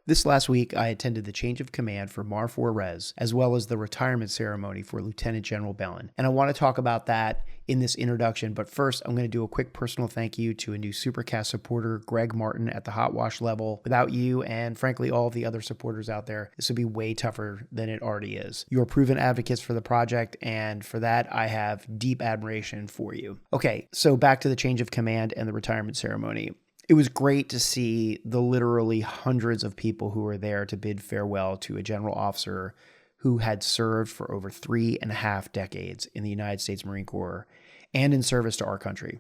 This last week, I attended the change of command for Mar 4 Res, as well as the retirement ceremony for Lieutenant General Bellin. And I want to talk about that in this introduction, but first, I'm going to do a quick personal thank you to a new Supercast supporter, Greg Martin, at the Hot Wash level. Without you, and frankly, all of the other supporters out there, this would be way tougher than it already is. You are proven advocates for the project, and for that, I have deep admiration for you. Okay, so back to the change of command and the retirement ceremony. It was great to see the literally hundreds of people who were there to bid farewell to a general officer who had served for over 3.5 decades in the United States Marine Corps and in service to our country.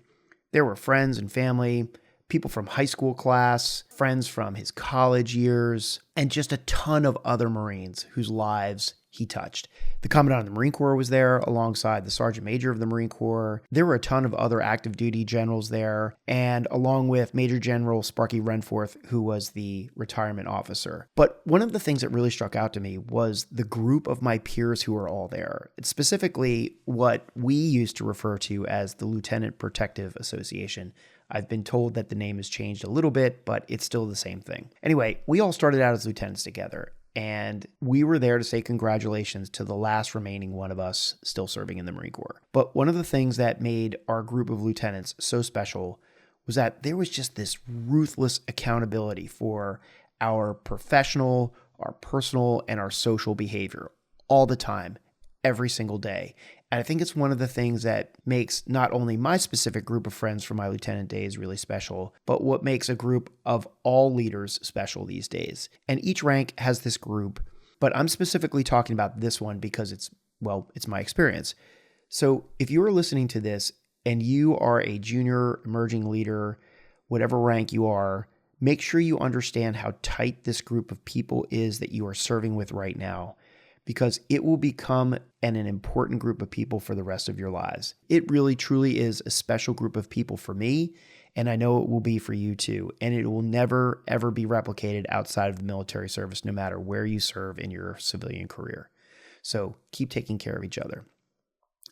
There were friends and family, people from high school class, friends from his college years, and just a ton of other Marines whose lives he touched. The Commandant of the Marine Corps was there alongside the Sergeant Major of the Marine Corps. There were a ton of other active duty generals there, and along with Major General Sparky Renforth, who was the retirement officer. But one of the things that really struck out to me was the group of my peers who were all there. It's specifically what we used to refer to as the Lieutenant Protective Association. I've been told that the name has changed a little bit, but it's still the same thing. Anyway, we all started out as lieutenants together, and we were there to say congratulations to the last remaining one of us still serving in the Marine Corps. But one of the things that made our group of lieutenants so special was that there was just this ruthless accountability for our professional, our personal, and our social behavior all the time, every single day. And I think it's one of the things that makes not only my specific group of friends from my lieutenant days really special, but what makes a group of all leaders special these days. And each rank has this group, but I'm specifically talking about this one because it's my experience. So if you are listening to this and you are a junior emerging leader, whatever rank you are, make sure you understand how tight this group of people is that you are serving with right now, because it will become an important group of people for the rest of your lives. It really, truly is a special group of people for me, and I know it will be for you too. And it will never, ever be replicated outside of the military service, no matter where you serve in your civilian career. So keep taking care of each other.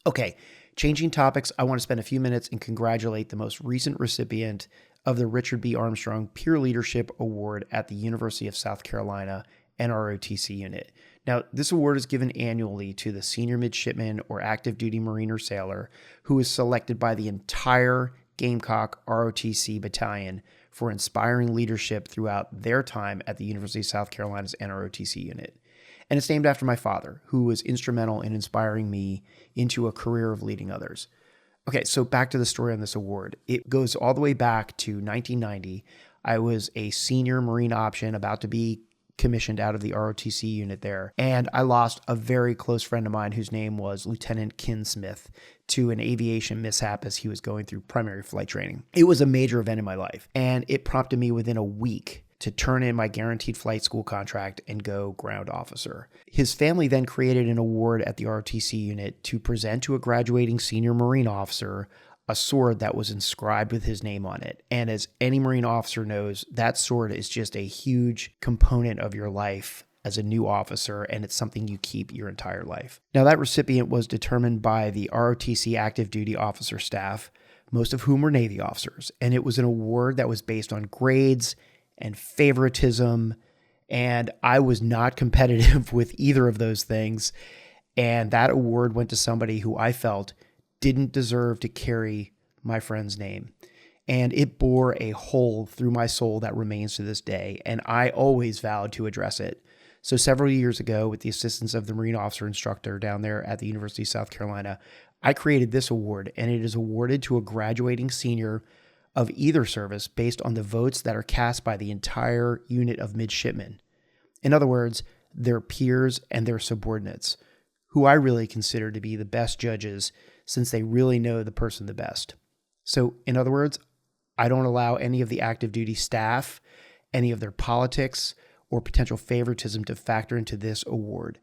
Okay, changing topics, I want to spend a few minutes and congratulate the most recent recipient of the Richard B. Armstrong Peer Leadership Award at the University of South Carolina NROTC unit. Now, this award is given annually to the senior midshipman or active duty Marine or sailor who is selected by the entire Gamecock ROTC battalion for inspiring leadership throughout their time at the University of South Carolina's NROTC unit. And it's named after my father, who was instrumental in inspiring me into a career of leading others. Okay, so back to the story on this award. It goes all the way back to 1990. I was a senior Marine option about to be commissioned out of the ROTC unit there. And I lost a very close friend of mine whose name was Lieutenant Kin Smith to an aviation mishap as he was going through primary flight training. It was a major event in my life, and it prompted me within a week to turn in my guaranteed flight school contract and go ground officer. His family then created an award at the ROTC unit to present to a graduating senior Marine officer a sword that was inscribed with his name on it. And as any Marine officer knows, that sword is just a huge component of your life as a new officer, and it's something you keep your entire life. Now, that recipient was determined by the ROTC active duty officer staff, most of whom were Navy officers, and it was an award that was based on grades and favoritism, and I was not competitive with either of those things, and that award went to somebody who I felt didn't deserve to carry my friend's name. And it bore a hole through my soul that remains to this day, and I always vowed to address it. So several years ago, with the assistance of the Marine officer instructor down there at the University of South Carolina, I created this award, and it is awarded to a graduating senior of either service based on the votes that are cast by the entire unit of midshipmen. In other words, their peers and their subordinates, who I really consider to be the best judges since they really know the person the best. So, in other words, I don't allow any of the active duty staff, any of their politics, or potential favoritism to factor into this award.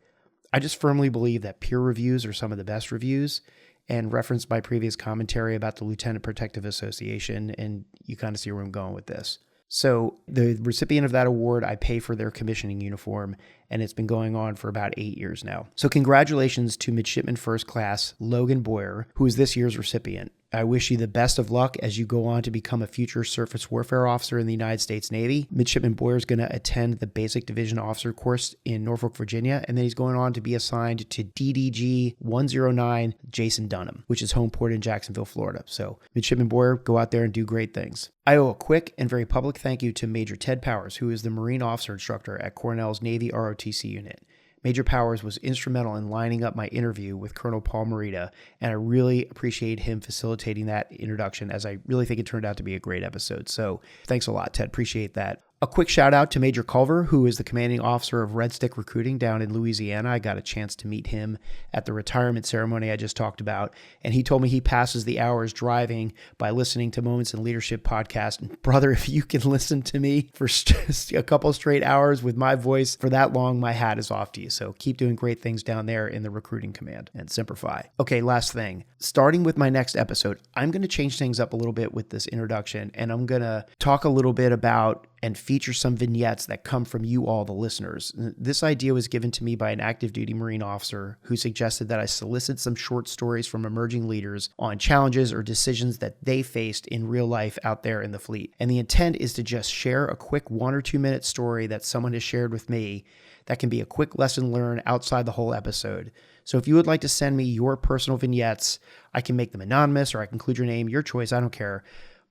I just firmly believe that peer reviews are some of the best reviews, and reference my previous commentary about the Lieutenant Protective Association, and you kind of see where I'm going with this. So the recipient of that award, I pay for their commissioning uniform, and it's been going on for about 8 years now. So congratulations to Midshipman First Class Logan Boyer, who is this year's recipient. I wish you the best of luck as you go on to become a future surface warfare officer in the United States Navy. Midshipman Boyer is going to attend the Basic Division Officer course in Norfolk, Virginia, and then he's going on to be assigned to DDG 109 Jason Dunham, which is home port in Jacksonville, Florida. So Midshipman Boyer, go out there and do great things. I owe a quick and very public thank you to Major Ted Powers, who is the Marine Officer Instructor at Cornell's Navy ROTC unit. Major Powers was instrumental in lining up my interview with Colonel Paul Morita, and I really appreciate him facilitating that introduction, as I really think it turned out to be a great episode. So thanks a lot, Ted. Appreciate that. A quick shout out to Major Culver, who is the commanding officer of Red Stick Recruiting down in Louisiana. I got a chance to meet him at the retirement ceremony I just talked about, and he told me he passes the hours driving by listening to Moments in Leadership podcast. And brother, if you can listen to me for a couple straight hours with my voice for that long, my hat is off to you. So keep doing great things down there in the recruiting command, and Semper Fi. Okay, last thing. Starting with my next episode, I'm going to change things up a little bit with this introduction, and I'm going to talk a little bit about and feature some vignettes that come from you all, the listeners. This idea was given to me by an active duty Marine officer who suggested that I solicit some short stories from emerging leaders on challenges or decisions that they faced in real life out there in the fleet. And the intent is to just share a quick 1 or 2 minute story that someone has shared with me that can be a quick lesson learned outside the whole episode. So if you would like to send me your personal vignettes, I can make them anonymous or I can include your name, your choice, I don't care.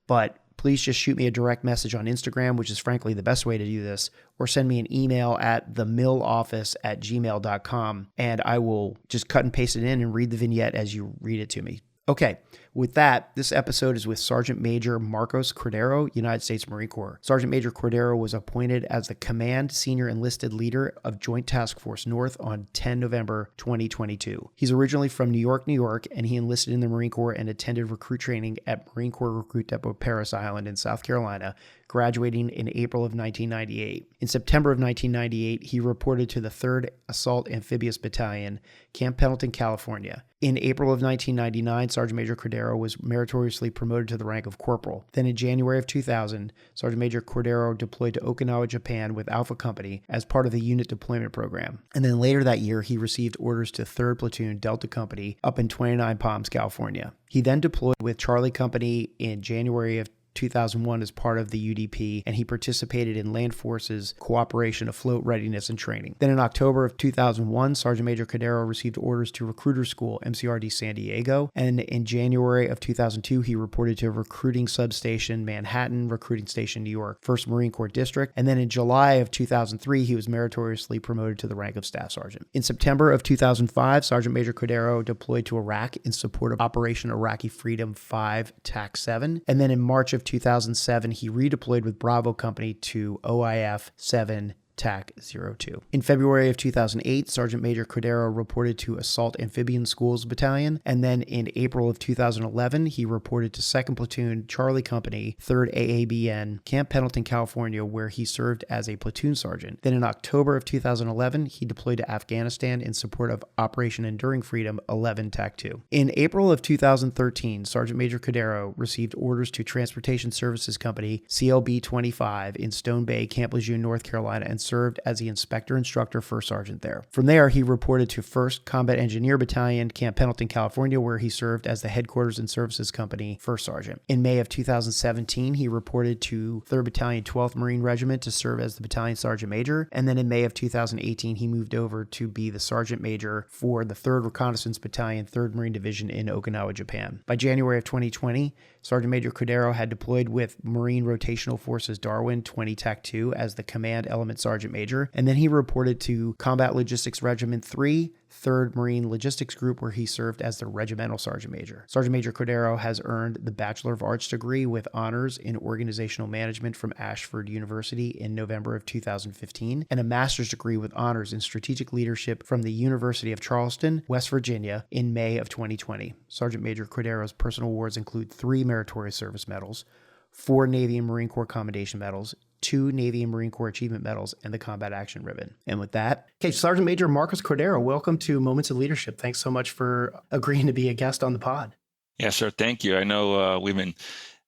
But please just shoot me a direct message on Instagram, which is frankly the best way to do this, or send me an email at themilloffice@gmail.com, and I will just cut and paste it in and read the vignette as you read it to me. Okay, with that, this episode is with Sergeant Major Marcos Cordero, United States Marine Corps. Sergeant Major Cordero was appointed as the Command Senior Enlisted Leader of Joint Task Force North on 10 November 2022. He's originally from New York, and he enlisted in the Marine Corps and attended recruit training at Marine Corps Recruit Depot Parris Island in South Carolina, graduating in April of 1998. In September of 1998, he reported to the 3rd Assault Amphibious Battalion, Camp Pendleton, California. In April of 1999, Sergeant Major Cordero was meritoriously promoted to the rank of corporal. Then in January of 2000, Sergeant Major Cordero deployed to Okinawa, Japan with Alpha Company as part of the unit deployment program. And then later that year, he received orders to 3rd Platoon Delta Company up in 29 Palms, California. He then deployed with Charlie Company in January of 2001 as part of the UDP, and he participated in Land Forces Cooperation Afloat Readiness and Training. Then in October of 2001, Sergeant Major Cordero received orders to Recruiter School, MCRD San Diego, and in January of 2002, he reported to Recruiting Substation Manhattan, Recruiting Station New York, 1st Marine Corps District, and then in July of 2003, he was meritoriously promoted to the rank of Staff Sergeant. In September of 2005, Sergeant Major Cordero deployed to Iraq in support of Operation Iraqi Freedom 5 TAC 7, and then in March of 2007, he redeployed with Bravo Company to OIF 7 TAC 02. In February of 2008, Sergeant Major Cordero reported to Assault Amphibian Schools Battalion, and then in April of 2011, he reported to 2nd Platoon Charlie Company, 3rd AABN, Camp Pendleton, California, where he served as a platoon sergeant. Then in October of 2011, he deployed to Afghanistan in support of Operation Enduring Freedom 11 TAC 2. In April of 2013, Sergeant Major Cordero received orders to Transportation Services Company, CLB 25, in Stone Bay, Camp Lejeune, North Carolina, and served as the Inspector Instructor First Sergeant there. From there, he reported to 1st Combat Engineer Battalion, Camp Pendleton, California, where he served as the Headquarters and Services Company First Sergeant. In May of 2017, he reported to 3rd Battalion, 12th Marine Regiment to serve as the Battalion Sergeant Major, and then in May of 2018, he moved over to be the Sergeant Major for the 3rd Reconnaissance Battalion, 3rd Marine Division in Okinawa, Japan. By January of 2020, Sergeant Major Cordero had deployed with Marine Rotational Forces Darwin 20 TAC 2 as the Command Element Sergeant Major, and then he reported to Combat Logistics Regiment 3, 3rd Marine Logistics Group, where he served as the Regimental Sergeant Major. Sergeant Major Cordero has earned the Bachelor of Arts degree with honors in Organizational Management from Ashford University in November of 2015, and a Master's degree with honors in Strategic Leadership from the University of Charleston, West Virginia, in May of 2020. Sergeant Major Cordero's personal awards include 3 Meritorious Service Medals, 4 Navy and Marine Corps Commendation Medals, 2 Navy and Marine Corps Achievement Medals, and the Combat Action Ribbon. And with that, okay, Sergeant Major Marcos Cordero, welcome to Moments of Leadership. Thanks so much for agreeing to be a guest on the pod. Yeah, sir. Thank you. I know we've been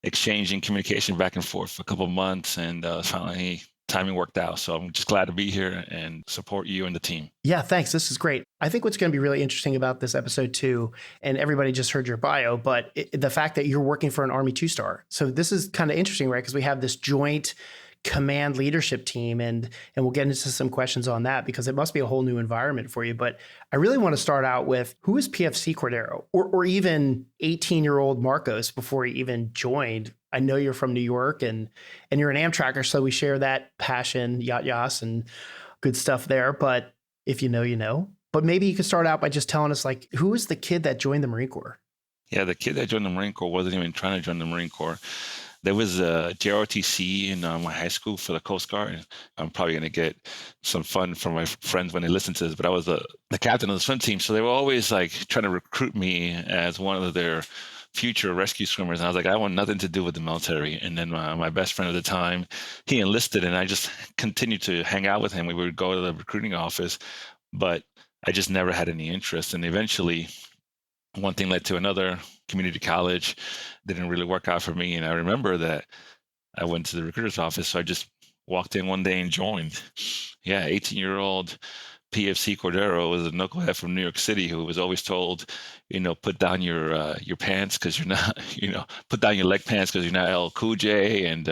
exchanging communication back and forth for a couple of months, and finally timing worked out. So I'm just glad to be here and support you and the team. Yeah, thanks. This is great. I think what's going to be really interesting about this episode too, and everybody just heard your bio, but the fact that you're working for an Army 2-star. So this is kind of interesting, right? Because we have this joint command leadership team, and we'll get into some questions on that because it must be a whole new environment for you. But I really want to start out with, who is PFC Cordero, or even 18-year-old Marcos before he even joined? I know you're from New York and you're an Amtracker, so we share that passion, yas and good stuff there. But if you know, you know. But maybe you could start out by just telling us, like, who was the kid that joined the Marine Corps? Yeah, the kid that joined the Marine Corps wasn't even trying to join the Marine Corps. There was a JROTC in my high school for the Coast Guard. I'm probably going to get some fun from my friends when they listen to this, but I was the captain of the swim team. So they were always like trying to recruit me as one of their future rescue swimmers. And I was like, I want nothing to do with the military. And then my best friend at the time, he enlisted, and I just continued to hang out with him. We would go to the recruiting office, but I just never had any interest. And eventually, one thing led to another. Community college didn't really work out for me. And I remember that I went to the recruiter's office. So I just walked in one day and joined. Yeah, 18-year-old PFC Cordero was a knucklehead from New York City who was always told, put down your pants because you're not, put down your leg pants because you're not LL Cool J, and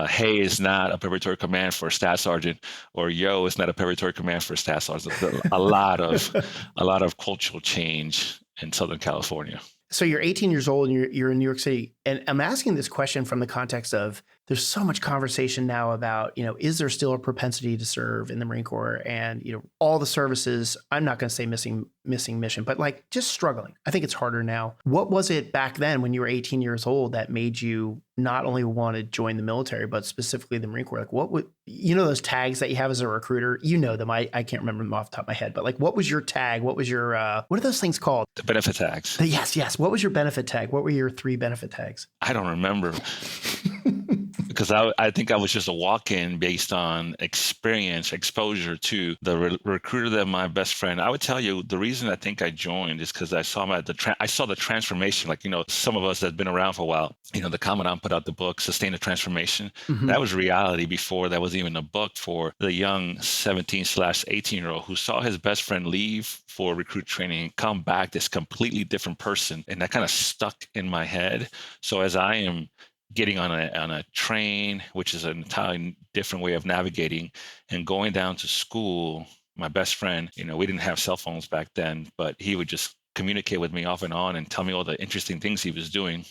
hey is not a preparatory command for a staff sergeant, or yo is not a preparatory command for a staff sergeant. A lot of cultural change in Southern California. So you're 18 years old and you're in New York City. And I'm asking this question from the context of, there's so much conversation now about, is there still a propensity to serve in the Marine Corps, and, all the services, I'm not going to say missing mission, but like just struggling. I think it's harder now. What was it back then when you were 18 years old that made you not only want to join the military, but specifically the Marine Corps? Like, what would, those tags that you have as a recruiter, them, I can't remember them off the top of my head, but like, what was your tag? What was your, what are those things called? The benefit tags. Yes. What was your benefit tag? What were your 3 benefit tags? I don't remember. Because I think I was just a walk-in based on experience, exposure to the recruiter that my best friend. I would tell you the reason I think I joined is because I saw the transformation. Like, some of us that have been around for a while, the Commandant put out the book, Sustain the Transformation. Mm-hmm. That was reality before that was even a book for the young 17/18-year-old who saw his best friend leave for recruit training and come back this completely different person. And that kind of stuck in my head. So as I am getting on a train, which is an entirely different way of navigating, and going down to school, my best friend, we didn't have cell phones back then, but he would just communicate with me off and on and tell me all the interesting things he was doing.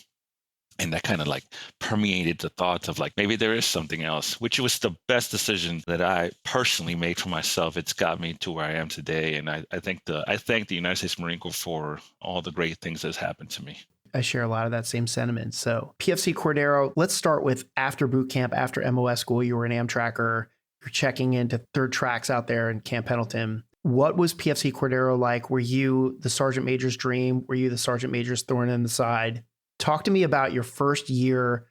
And that kind of like permeated the thoughts of like, maybe there is something else, which was the best decision that I personally made for myself. It's got me to where I am today. And I thank the United States Marine Corps for all the great things that's happened to me. I share a lot of that same sentiment. So PFC Cordero, let's start with after boot camp, after MOS school, you were an Amtracker, you're checking into 3rd tracks out there in Camp Pendleton. What was PFC Cordero like? Were you the Sergeant Major's dream? Were you the Sergeant Major's thorn in the side? Talk to me about your first year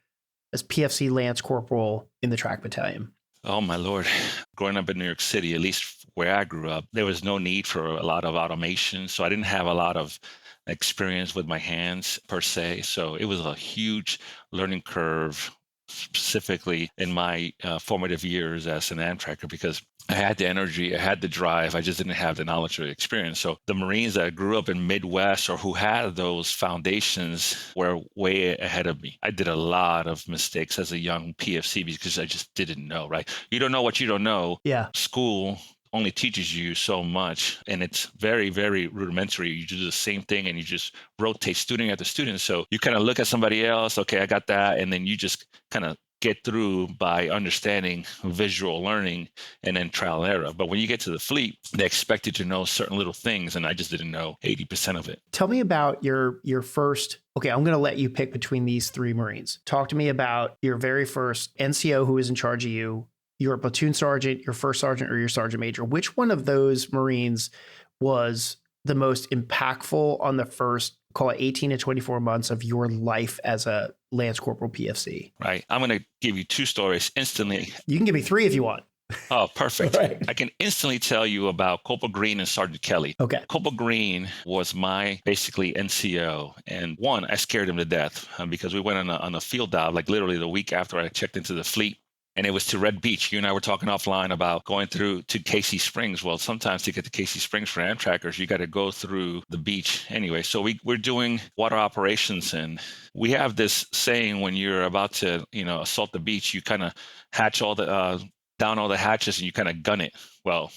as PFC Lance Corporal in the track battalion. Oh, my Lord. Growing up in New York City, at least where I grew up, there was no need for a lot of automation. So I didn't have a lot of experience with my hands per se. So it was a huge learning curve, specifically in my formative years as an Amtracker, because I had the energy, I had the drive, I just didn't have the knowledge or experience. So the Marines that grew up in Midwest or who had those foundations were way ahead of me. I did a lot of mistakes as a young PFC because I just didn't know, right? You don't know what you don't know. Yeah. School only teaches you so much, and it's very, very rudimentary. You do the same thing and you just rotate student after student. So you kind of look at somebody else, okay, I got that, and then you just kind of get through by understanding visual learning and then trial and error. But when you get to the fleet, they expect you to know certain little things, and I just didn't know 80% of it. Tell me about your first, okay, I'm going to let you pick between these 3 Marines. Talk to me about your very first NCO who was in charge of you, your platoon sergeant, your first sergeant, or your sergeant major. Which one of those Marines was the most impactful on the first, call it 18 to 24 months of your life as a Lance Corporal PFC? Right. I'm going to give you 2 stories instantly. You can give me 3 if you want. Oh, perfect. Right. I can instantly tell you about Corporal Green and Sergeant Kelly. Okay. Corporal Green was my basically NCO. And one, I scared him to death because we went on a field dive, like literally the week after I checked into the fleet. And it was to Red Beach. You and I were talking offline about going through to Casey Springs. Well, sometimes to get to Casey Springs for Amtrakers, you got to go through the beach anyway. So we're doing water operations, and we have this saying when you're about to, assault the beach, you kind of hatch all the down all the hatches and you kind of gun it. Well,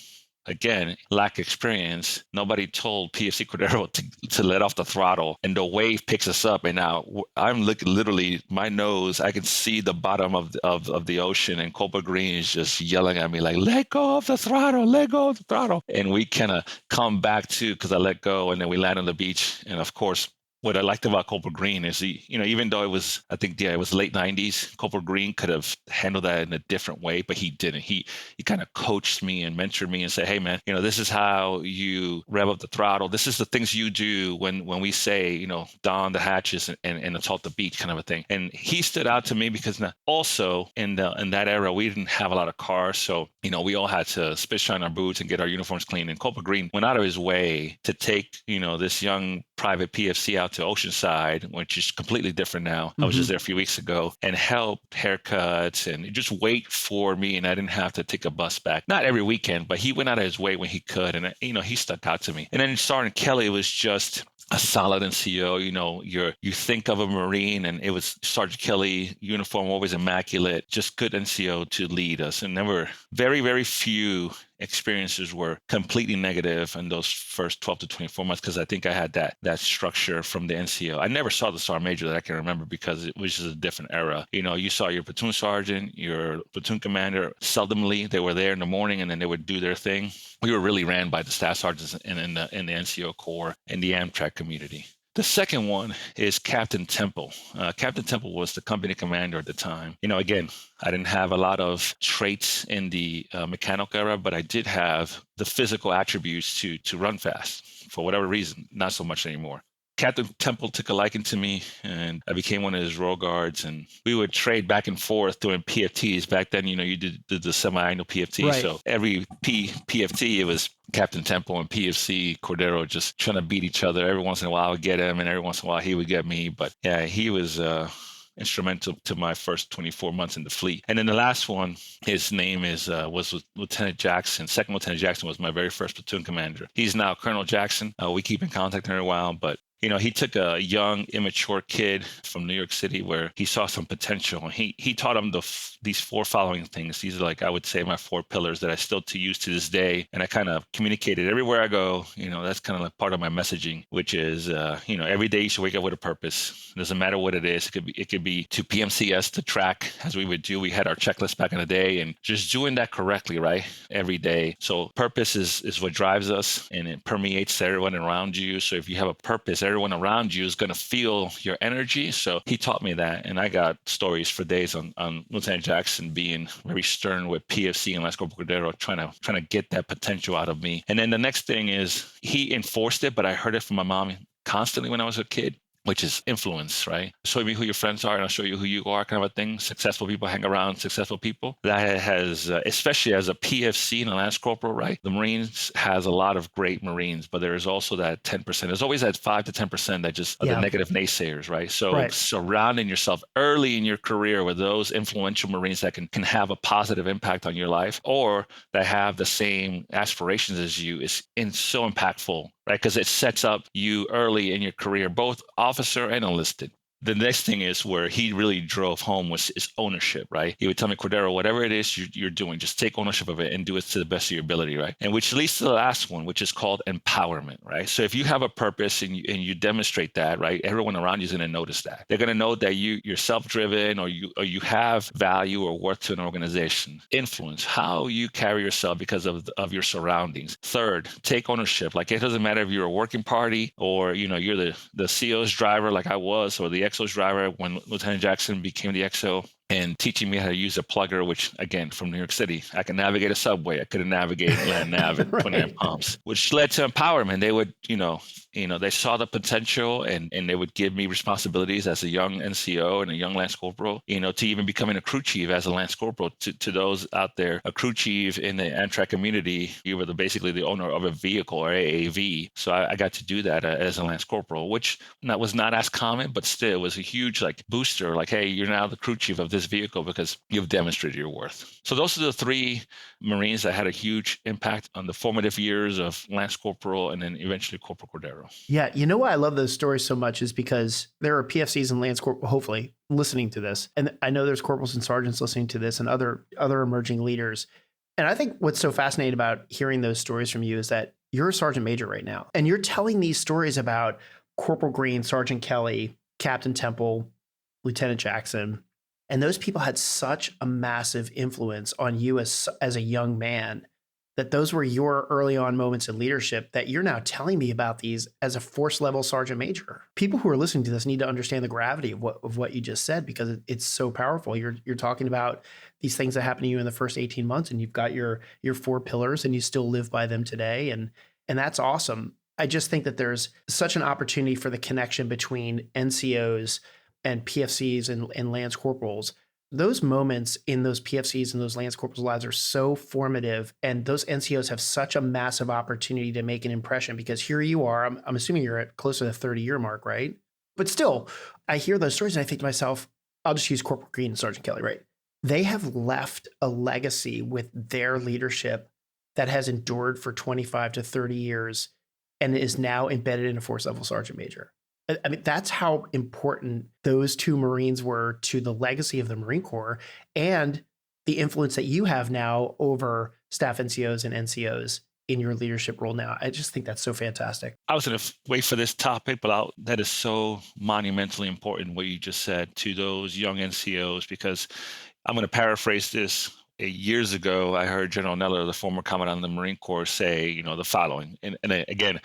again, lack of experience. Nobody told PFC Cordero to let off the throttle, and the wave picks us up. And now I'm looking, literally, my nose, I can see the bottom of the ocean, and Cobra Green is just yelling at me like, let go of the throttle, let go of the throttle. And we kind of come back to, because I let go, and then we land on the beach. And of course, what I liked about Cobra Green is even though it was, I think, it was late 90s, Cobra Green could have handled that in a different way, but he didn't. He kind of coached me and mentored me and said, hey, man, this is how you rev up the throttle. This is the things you do when we say, don the hatches and assault the beach kind of a thing. And he stood out to me because also in that era, we didn't have a lot of cars. So, we all had to spit shine our boots and get our uniforms clean. And Cobra Green went out of his way to take, this young private PFC out to Oceanside, which is completely different now. I was just there a few weeks ago, and helped haircuts and just wait for me, and I didn't have to take a bus back. Not every weekend, but he went out of his way when he could, and he stuck out to me. And then Sergeant Kelly was just a solid NCO. You think of a Marine, and it was Sergeant Kelly, uniform always immaculate, just good NCO to lead us. And there were very, very few experiences were completely negative in those first 12 to 24 months, because I think I had that structure from the NCO. I never saw the sergeant major that I can remember, because it was just a different era. You saw your platoon sergeant, your platoon commander. Seldomly they were there in the morning, and then they would do their thing. We were really ran by the staff sergeants in the NCO Corps and the Amtrak community. The second one is Captain Temple. Captain Temple was the company commander at the time. Again, I didn't have a lot of traits in the mechanical era, but I did have the physical attributes to run fast. For whatever reason, not so much anymore. Captain Temple took a liking to me, and I became one of his row guards, and we would trade back and forth doing PFTs. Back then, you did the semi-annual PFT. Right. So every PFT, it was Captain Temple and PFC Cordero just trying to beat each other. Every once in a while I would get him, and every once in a while he would get me. But yeah, he was instrumental to my first 24 months in the fleet. And then the last one, his name was Lieutenant Jackson. Second Lieutenant Jackson was my very first platoon commander. He's now Colonel Jackson. We keep in contact every while, but he took a young, immature kid from New York City where he saw some potential. He taught him these four following things. These are I would say, my four pillars that I still use to this day. And I kind of communicated everywhere I go. That's kind of part of my messaging, which is, every day you should wake up with a purpose. It doesn't matter what it is. It could be to PMCS, to track, as we would do. We had our checklist back in the day, and just doing that correctly, right? Every day. So purpose is what drives us, and it permeates to everyone around you. So if you have a purpose, everyone around you is going to feel your energy. So he taught me that. And I got stories for days on Lieutenant Jackson being very stern with PFC and Lance Corporal Cordero, trying to get that potential out of me. And then the next thing is he enforced it, but I heard it from my mom constantly when I was a kid, which is influence, right? Show me who your friends are and I'll show you who you are, kind of a thing. Successful people hang around successful people. That has, especially as a PFC and a Lance Corporal, right? The Marines has a lot of great Marines, but there is also that 10%. There's always that 5 to 10% that just are the negative naysayers, right? So surrounding yourself early in your career with those influential Marines that can have a positive impact on your life, or that have the same aspirations as you, is so impactful, right? Because it sets up you early in your career, both officer and enlisted. The next thing is where he really drove home is ownership, right? He would tell me, Cordero, whatever it is you're doing, just take ownership of it and do it to the best of your ability, right? And which leads to the last one, which is called empowerment, right? So if you have a purpose and you demonstrate that, right, everyone around you is going to notice that. They're going to know that you're self-driven, or you have value or worth to an organization. Influence, how you carry yourself because of your surroundings. Third, take ownership. Like, it doesn't matter if you're a working party or, you're the CO's driver like I was, or the XO's driver when Lieutenant Jackson became the XO, and teaching me how to use a plugger, which, again, from New York City, I can navigate a subway. I couldn't navigate land nav at 29 Palms, which led to empowerment. They would, they saw the potential, and they would give me responsibilities as a young NCO and a young Lance Corporal, to even becoming a crew chief as a Lance Corporal. To those out there, a crew chief in the Amtrak community, you were basically the owner of a vehicle, or AAV. So I got to do that as a Lance Corporal, which was not as common, but still was a huge booster. Like, hey, you're now the crew chief of this vehicle because you've demonstrated your worth. So those are the three Marines that had a huge impact on the formative years of Lance Corporal and then eventually Corporal Cordero. Yeah. You know why I love those stories so much is because there are PFCs and Lance Corporal, hopefully, listening to this. And I know there's corporals and sergeants listening to this and other emerging leaders. And I think what's so fascinating about hearing those stories from you is that you're a sergeant major right now. And you're telling these stories about Corporal Green, Sergeant Kelly, Captain Temple, Lieutenant Jackson. And those people had such a massive influence on you as a young man that those were your early on moments in leadership that you're now telling me about these as a force level sergeant major. People who are listening to this need to understand the gravity of what you just said because it's so powerful. You're talking about these things that happened to you in the first 18 months and you've got your 4 pillars and you still live by them today. And that's awesome. I just think that there's such an opportunity for the connection between NCOs and PFCs and Lance Corporals. Those moments in those PFCs and those Lance Corporals' lives are so formative, and those NCOs have such a massive opportunity to make an impression because here you are. I'm assuming you're at close to the 30-year mark, right? But still, I hear those stories and I think to myself, I'll just use Corporal Green and Sergeant Kelly, right? They have left a legacy with their leadership that has endured for 25 to 30 years and is now embedded in a force level sergeant major. I mean, that's how important those 2 Marines were to the legacy of the Marine Corps and the influence that you have now over staff NCOs and NCOs in your leadership role now. I just think that's so fantastic. I was going to wait for this topic, but that is so monumentally important what you just said to those young NCOs, because I'm going to paraphrase this. Years ago, I heard General Neller, the former commandant of the Marine Corps, say, the following. And again,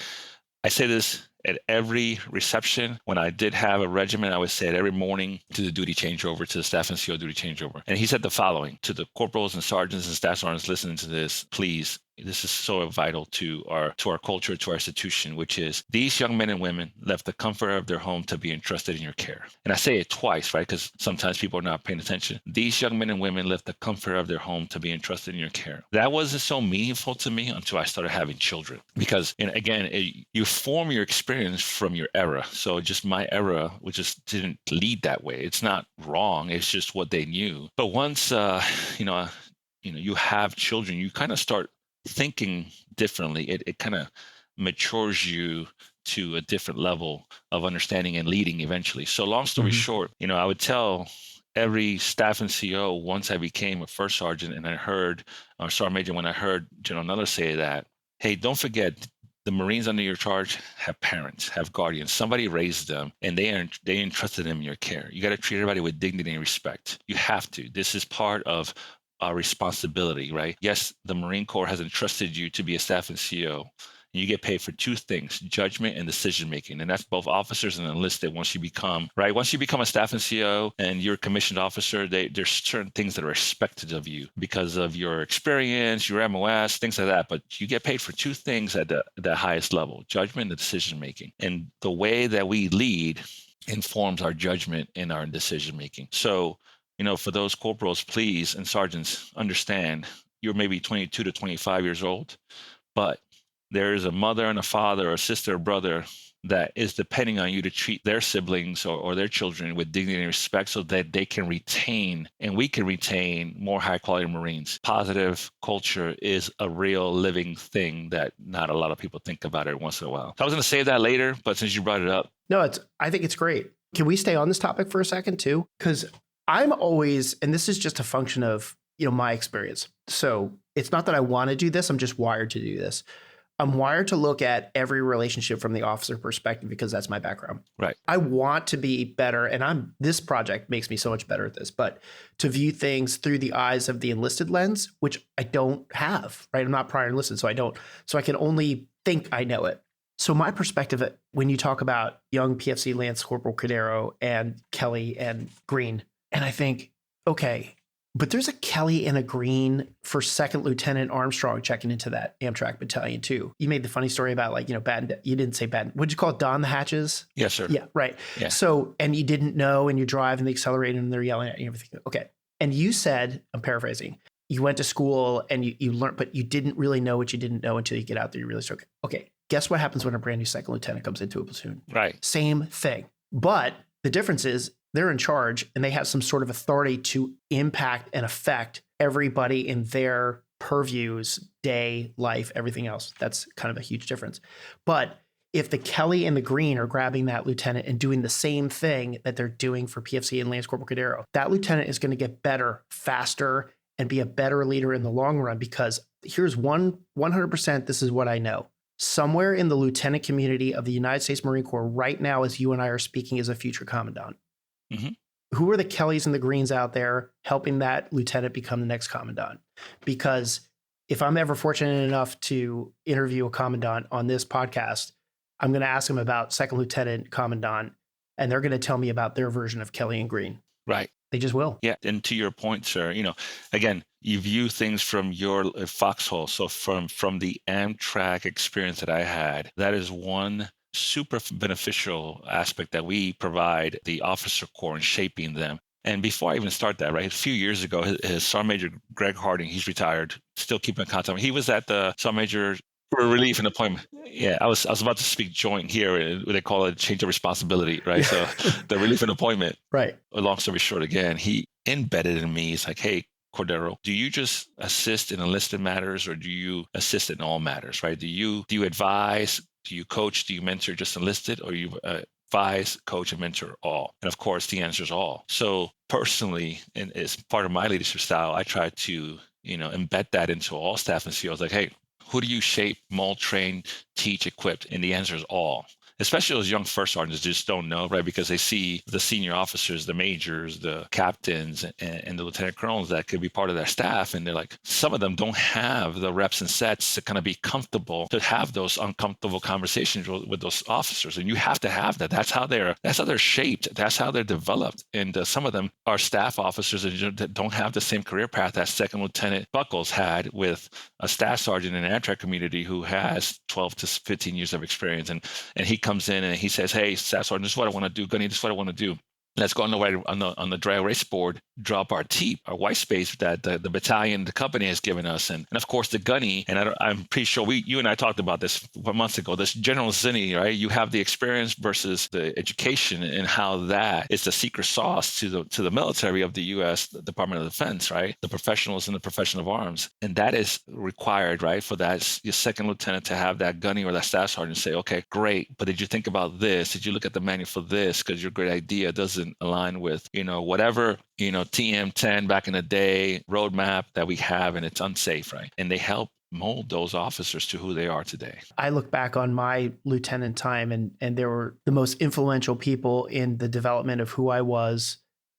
I say this at every reception. When I did have a regiment, I would say it every morning to the duty changeover, to the staff NCO duty changeover. And he said the following to the corporals and sergeants and staff sergeants listening to this: please, this is so vital to our culture, to our institution, which is these young men and women left the comfort of their home to be entrusted in your care. And I say it twice, right? Because sometimes people are not paying attention. These young men and women left the comfort of their home to be entrusted in your care. That wasn't so meaningful to me until I started having children. Because, you form your experience from your era. So just my era, we just didn't lead that way. It's not wrong. It's just what they knew. But once, you have children, you kind of start thinking differently. It kind of matures you to a different level of understanding and leading eventually. So long story short, I would tell every staff NCO once I became a first sergeant and I heard, or sergeant major, when I heard General Neller say that, hey, don't forget, the Marines under your charge have parents, have guardians. Somebody raised them, and they entrusted them in your care. You got to treat everybody with dignity and respect. You have to. This is part of our responsibility, right? Yes, the Marine Corps has entrusted you to be a staff NCO. And you get paid for 2 things: judgment and decision making. And that's both officers and enlisted. Once you become a staff NCO and you're a commissioned officer, there's certain things that are expected of you because of your experience, your MOS, things like that. But you get paid for 2 things at the highest level: judgment and decision making. And the way that we lead informs our judgment and our decision making. So, for those corporals, please, and sergeants, understand you're maybe 22 to 25 years old, but there is a mother and a father or a sister or brother that is depending on you to treat their siblings or their children with dignity and respect so that they can retain, and we can retain, more high quality Marines. Positive culture is a real living thing that not a lot of people think about it once in a while. So I was going to save that later, but since you brought it up. No, I think it's great. Can we stay on this topic for a second too? Because I'm always, and this is just a function of, my experience. So it's not that I want to do this. I'm just wired to do this. I'm wired to look at every relationship from the officer perspective because that's my background. Right. I want to be better, and this project makes me so much better at this, but to view things through the eyes of the enlisted lens, which I don't have, right? I'm not prior enlisted, so I can only think I know it. So my perspective, when you talk about young PFC Lance Corporal Cordero and Kelly and Green, and I think, okay, but there's a Kelly and a Green for Second Lieutenant Armstrong checking into that Amtrak battalion too. You made the funny story about you didn't say batten. What'd you call it? Don the hatches? Yes, sir. Yeah, right. Yeah. So, and you didn't know, and you drive and they accelerate and they're yelling at you and everything. Okay. And you said, I'm paraphrasing, you went to school and you learned, but you didn't really know what you didn't know until you get out there. You really start. Okay. Guess what happens when a brand new second lieutenant comes into a platoon? Right. Same thing. But the difference is they're in charge and they have some sort of authority to impact and affect everybody in their purviews, day, life, everything else. That's kind of a huge difference. But if the Kelly and the Green are grabbing that lieutenant and doing the same thing that they're doing for PFC and Lance Corporal Cordero, that lieutenant is going to get better, faster, and be a better leader in the long run. Because here's 100%, this is what I know. Somewhere in the lieutenant community of the United States Marine Corps right now, as you and I are speaking, is a future commandant. Mm-hmm. Who are the Kellys and the Greens out there helping that lieutenant become the next commandant? Because if I'm ever fortunate enough to interview a commandant on this podcast, I'm going to ask them about second lieutenant commandant, and they're going to tell me about their version of Kelly and Green. Right. They just will. Yeah. And to your point, sir, again, you view things from your foxhole. So from the Amtrak experience that I had, that is one super beneficial aspect that we provide the officer corps in shaping them. And before I even start that, right, a few years ago, his Sergeant Major Greg Harding, he's retired, still keeping in contact. He was at the Sergeant Major for relief and appointment. Yeah, I was about to speak joint here. They call it change of responsibility, right? So the relief and appointment. Right. Long story short, again, he embedded in me. He's like, hey, Cordero, do you just assist in enlisted matters, or do you assist in all matters, right? Do you advise? Do you coach? Do you mentor just enlisted, or you advise, coach, and mentor all? And of course, the answer is all. So personally, and as part of my leadership style, I try to embed that into all staff and CEOs. Like, hey, who do you shape, mold, train, teach, equip? And the answer is all. Especially those young first sergeants just don't know, right? Because they see the senior officers, the majors, the captains, and the lieutenant colonels that could be part of their staff. And they're like, some of them don't have the reps and sets to kind of be comfortable to have those uncomfortable conversations with those officers. And you have to have that. That's how they're shaped. That's how they're developed. And some of them are staff officers that don't have the same career path that Second Lieutenant Buckles had with a staff sergeant in the Amtrak community who has 12 to 15 years of experience. And he comes in and he says, hey, Staff Sergeant, this is what I want to do. Gunny, this is what I want to do. Let's go on the dry erase board, drop our TEEP, our white space that the battalion, the company has given us. And of course, the gunny, and I'm pretty sure you and I talked about this months ago, this General Zinni, right? You have the experience versus the education, and how that is the secret sauce to the military of the U.S. Department of Defense, right? The professionals in the profession of arms. And that is required, right? For that, your second lieutenant to have that gunny or that staff sergeant say, okay, great, but did you think about this? Did you look at the manual for this? Because your great idea doesn't align with, whatever, TM10 back in the day roadmap that we have, and it's unsafe, right? And they help mold those officers to who they are today. I look back on my lieutenant time, and they were the most influential people in the development of who I was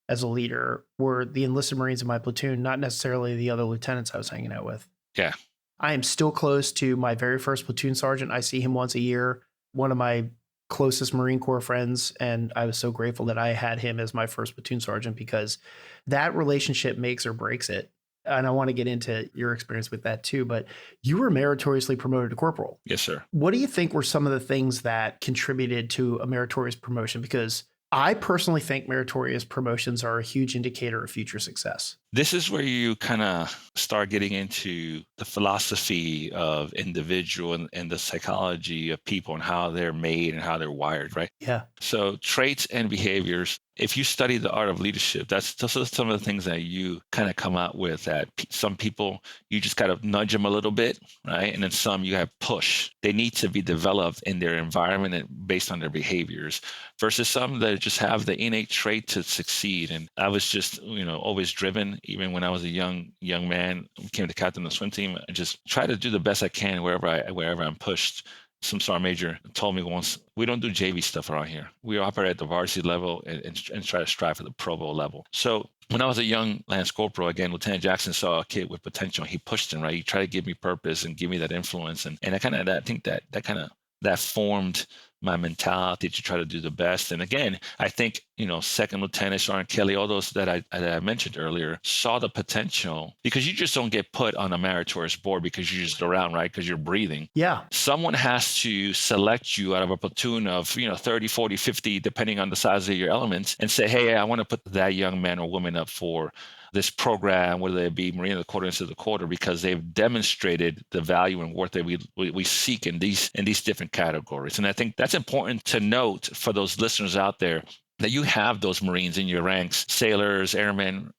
as a leader were the enlisted Marines in my platoon, not necessarily the other lieutenants I was hanging out with. Yeah. I am still close to my very first platoon sergeant. I see him once a year, one of my closest Marine Corps friends, and I was so grateful that I had him as my first platoon sergeant, because that relationship makes or breaks it. And I want to get into your experience with that too, but you were meritoriously promoted to corporal. Yes, sir. What do you think were some of the things that contributed to a meritorious promotion? Because I personally think meritorious promotions are a huge indicator of future success. This is where you kind of start getting into the philosophy of individual and the psychology of people and how they're made and how they're wired, right? Yeah. So traits and behaviors, if you study the art of leadership, those are some of the things that you kind of come out with. That some people, you just kind of nudge them a little bit, right? And then some you have push. They need to be developed in their environment and based on their behaviors, versus some that just have the innate trait to succeed. And I was just, always driven. Even when I was a young man, became the captain of the swim team, I just try to do the best I can wherever I'm pushed. Some sergeant major told me once, we don't do JV stuff around here. We operate at the varsity level and try to strive for the Pro Bowl level. So when I was a young Lance Corporal, again, Lieutenant Jackson saw a kid with potential. He pushed him, right? He tried to give me purpose and give me that influence. And I think that formed my mentality to try to do the best. And again, I think, Second Lieutenant Sergeant Kelly, all those that I mentioned earlier, saw the potential, because you just don't get put on a meritorious board because you're just around, right? Because you're breathing. Yeah. Someone has to select you out of a platoon of, 30, 40, 50, depending on the size of your elements, and say, hey, I want to put that young man or woman up for this program, whether they be Marine of the Quarter, into the Quarter, because they've demonstrated the value and worth that we seek in these different categories. And I think that's important to note for those listeners out there. that you have those Marines in your ranks, sailors, airmen,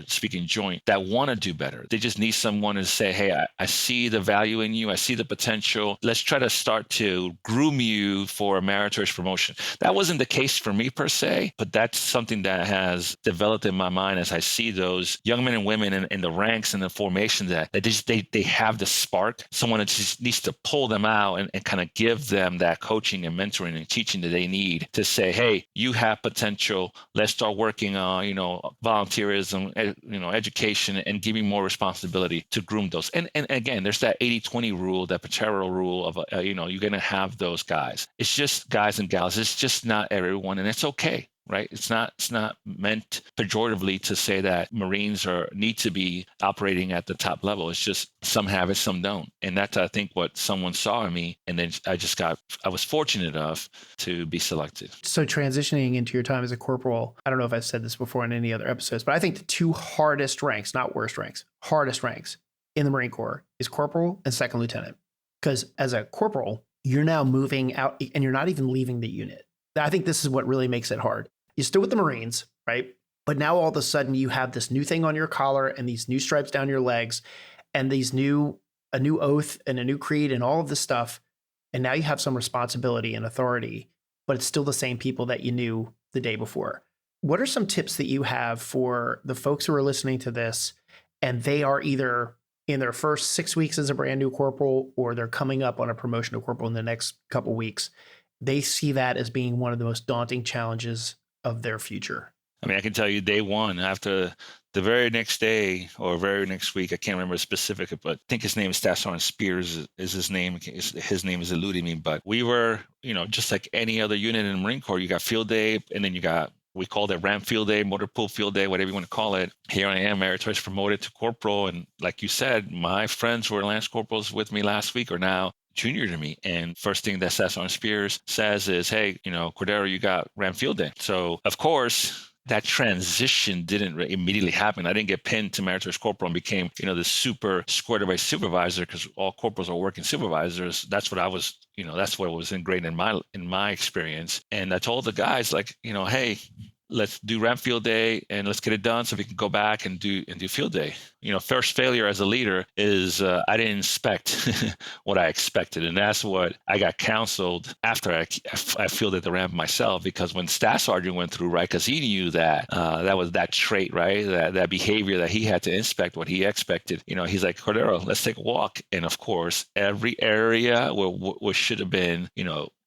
speaking joint, that want to do better. They just need someone to say, hey, I see the value in you. I see the potential. Let's try to start to groom you for a meritorious promotion. That wasn't the case for me per se, but that's something that has developed in my mind as I see those young men and women in the ranks and the formation that they have the spark. Someone that just needs to pull them out and kind of give them that coaching and mentoring and teaching that they need to say, hey, you have potential. Let's start working on, volunteerism, education, and giving more responsibility to groom those. And again, there's that 80-20 rule, that Pacheco rule of, you're going to have those guys. It's just guys and gals. It's just not everyone, and it's okay. Right? It's not meant pejoratively to say that Marines need to be operating at the top level. It's just some have it, some don't. And that's, I think, what someone saw in me. And then I was fortunate enough to be selected. So transitioning into your time as a corporal, I don't know if I've said this before in any other episodes, but I think the two hardest ranks, not worst ranks, hardest ranks in the Marine Corps is corporal and second lieutenant. Because as a corporal, you're now moving out and you're not even leaving the unit. I think this is what really makes it hard. You're still with the Marines, right? But now all of a sudden you have this new thing on your collar and these new stripes down your legs and a new oath and a new creed and all of this stuff. And now you have some responsibility and authority, but it's still the same people that you knew the day before. What are some tips that you have for the folks who are listening to this and they are either in their first 6 weeks as a brand new corporal or they're coming up on a promotion to corporal in the next couple weeks? They see that as being one of the most daunting challenges of their future. I mean, I can tell you day one, after the very next day or very next week, I can't remember specific, but I think his name is Staff Sergeant Spears is his name. His name is eluding me, but we were, just like any other unit in the Marine Corps, you got field day and then we called it ramp field day, motor pool field day, whatever you want to call it. Here I am, meritorious promoted to corporal. And like you said, my friends who were Lance Corporals with me last week are now junior to me. And first thing that Staff Sergeant Spears says is, hey, Cordero, you got ramp field day. So of course, that transition didn't immediately happen. I didn't get pinned to meritorious corporal and became, the super squared away supervisor, because all corporals are working supervisors. That's what I was, that's what was ingrained in my experience. And I told the guys, like, hey, let's do ramp field day and let's get it done so we can go back and do field day. First failure as a leader is I didn't inspect what I expected. And that's what I got counseled after I fielded the ramp myself, because when Staff Sergeant went through, right, because he knew that that was that trait, right, that behavior that he had to inspect what he expected. He's like, Cordero, let's take a walk. And of course, every area where should have been,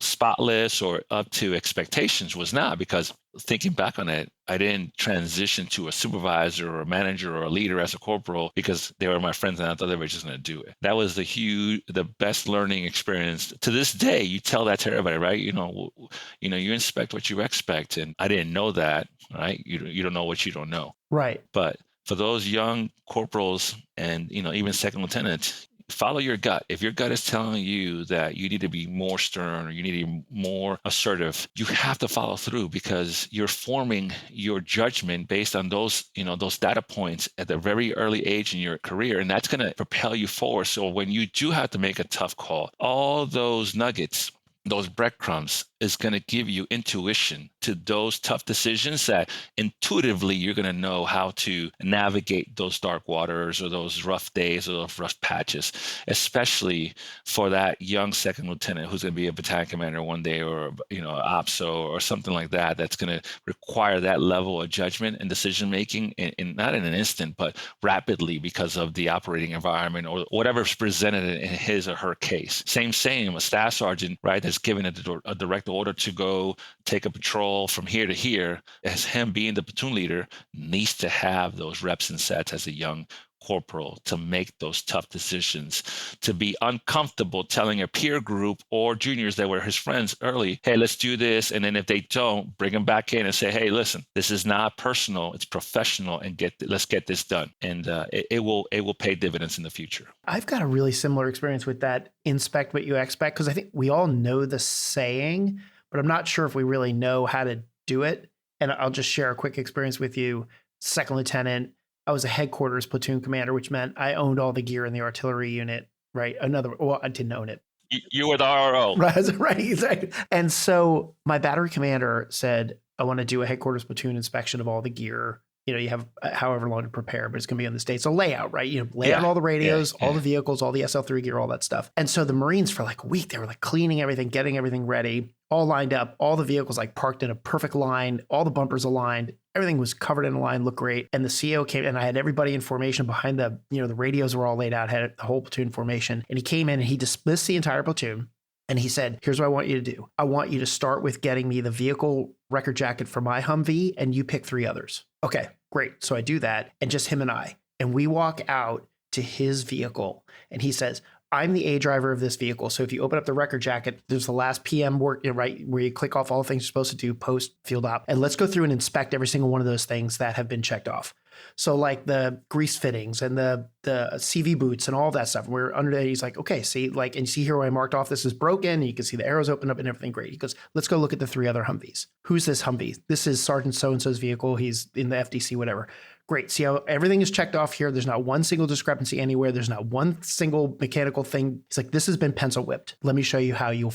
spotless or up to expectations was not, because thinking back on it, I didn't transition to a supervisor or a manager or a leader as a corporal because they were my friends and I thought they were just going to do it. That was the best learning experience. To this day, you tell that to everybody, right? You inspect what you expect, and I didn't know that, right? You don't know what you don't know, right? But for those young corporals and even second lieutenants, follow your gut. If your gut is telling you that you need to be more stern or you need to be more assertive, you have to follow through, because you're forming your judgment based on those data points at a very early age in your career. And that's going to propel you forward. So when you do have to make a tough call, all those nuggets, those breadcrumbs is going to give you intuition to those tough decisions that intuitively you're going to know how to navigate those dark waters or those rough days or those rough patches, especially for that young second lieutenant who's going to be a battalion commander one day, or OPSO or something like that, that's going to require that level of judgment and decision making in not in an instant, but rapidly, because of the operating environment or whatever's presented in his or her case. Same, a staff sergeant, right, that's given a direct order to go take a patrol from here to here, as him being the platoon leader, needs to have those reps and sets as a young corporal to make those tough decisions, to be uncomfortable telling a peer group or juniors that were his friends early, hey, let's do this. And then if they don't, bring them back in and say, hey, listen, this is not personal, it's professional, and let's get this done. And it will pay dividends in the future. I've got a really similar experience with that inspect what you expect, because I think we all know the saying, but I'm not sure if we really know how to do it. And I'll just share a quick experience with you. Second lieutenant, I was a headquarters platoon commander, which meant I owned all the gear in the artillery unit, right? I didn't own it. You were the RO. Right, exactly. And so my battery commander said, I want to do a headquarters platoon inspection of all the gear. You have however long to prepare, but it's going to be on this date. So layout, right? Lay out Yeah. all the radios, all Yeah. the vehicles, all the SL3 gear, all that stuff. And so the Marines for like a week, they were like cleaning everything, getting everything ready, all lined up, all the vehicles like parked in a perfect line, all the bumpers aligned, everything was covered in a line, looked great. And the CO came and I had everybody in formation behind the radios were all laid out, had the whole platoon formation. And he came in and he dismissed the entire platoon. And he said, here's what I want you to do. I want you to start with getting me the vehicle record jacket for my Humvee, and you pick 3 others. Okay, great. So I do that, and just him and I. And we walk out to his vehicle, and he says, I'm the A driver of this vehicle. So if you open up the record jacket, there's the last PM work, right, where you click off all the things you're supposed to do post field op. And let's go through and inspect every single one of those things that have been checked off. So like the grease fittings and the CV boots and all that stuff. We're under there. He's like, okay, see, like, and you see here where I marked off, this is broken. And you can see the arrows open up and everything. Great. He goes, let's go look at the 3 other Humvees. Who's this Humvee? This is Sergeant so-and-so's vehicle. He's in the FDC, whatever. Great. See how everything is checked off here. There's not one single discrepancy anywhere. There's not one single mechanical thing. It's like, this has been pencil whipped. Let me show you how you'll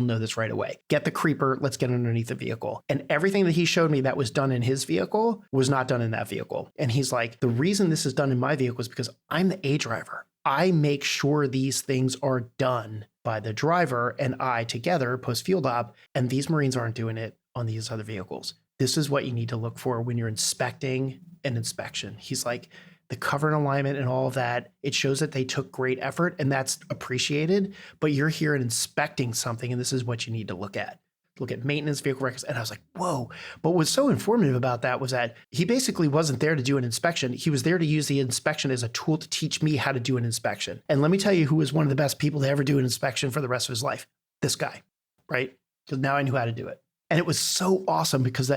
know this right away. Get the creeper. Let's get underneath the vehicle. And everything that he showed me that was done in his vehicle was not done in that vehicle. And he's like, the reason this is done in my vehicle is because I'm the A driver. I make sure these things are done by the driver and I together post field op, and these Marines aren't doing it on these other vehicles. This is what you need to look for when you're inspecting an inspection. He's like, the cover and alignment and all of that, it shows that they took great effort and that's appreciated, but you're here and inspecting something and this is what you need to look at. Look at maintenance, vehicle records. And I was like, whoa. But what's so informative about that was that he basically wasn't there to do an inspection. He was there to use the inspection as a tool to teach me how to do an inspection. And let me tell you who was one of the best people to ever do an inspection for the rest of his life. This guy, right? Because now I knew how to do it. And it was so awesome because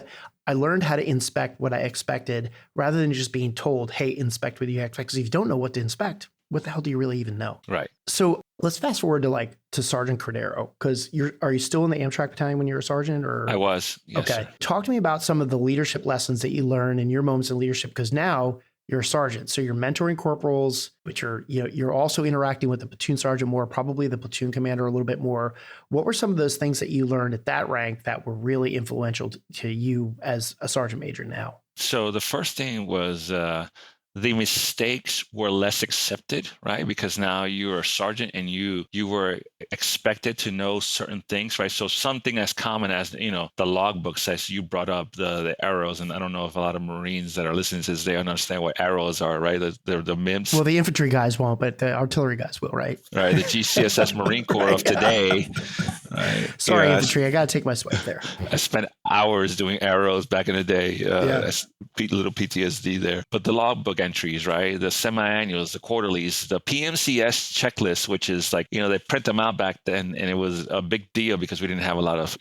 I learned how to inspect what I expected rather than just being told, hey, inspect what you expect. Because if you don't know what to inspect, what the hell do you really even know? Right. So let's fast forward to Sergeant Cordero, because are you still in the Amtrak battalion when you were a sergeant? Or I was. Yes, okay. Sir. Talk to me about some of the leadership lessons that you learn in your moments of leadership, because now you're a sergeant. So you're mentoring corporals, but you're also interacting with the platoon sergeant more, probably the platoon commander a little bit more. What were some of those things that you learned at that rank that were really influential to you as a sergeant major now? So the first thing was the mistakes were less accepted, right? Because now you're a sergeant and you were expected to know certain things, right? So something as common as, the logbook says, you brought up the arrows, and I don't know if a lot of Marines that are listening to this, they understand what arrows are, right? They're the MIMS. Well, the infantry guys won't, but the artillery guys will, right? Right, the GCSS Marine Corps of today. Right? Sorry, infantry, I got to take my swipe there. I spent hours doing arrows back in the day. That's little PTSD there. But the logbook entries, right? The semi-annuals, the quarterlies, the PMCS checklist, which is like, they print them out back then, and it was a big deal because we didn't have a lot of,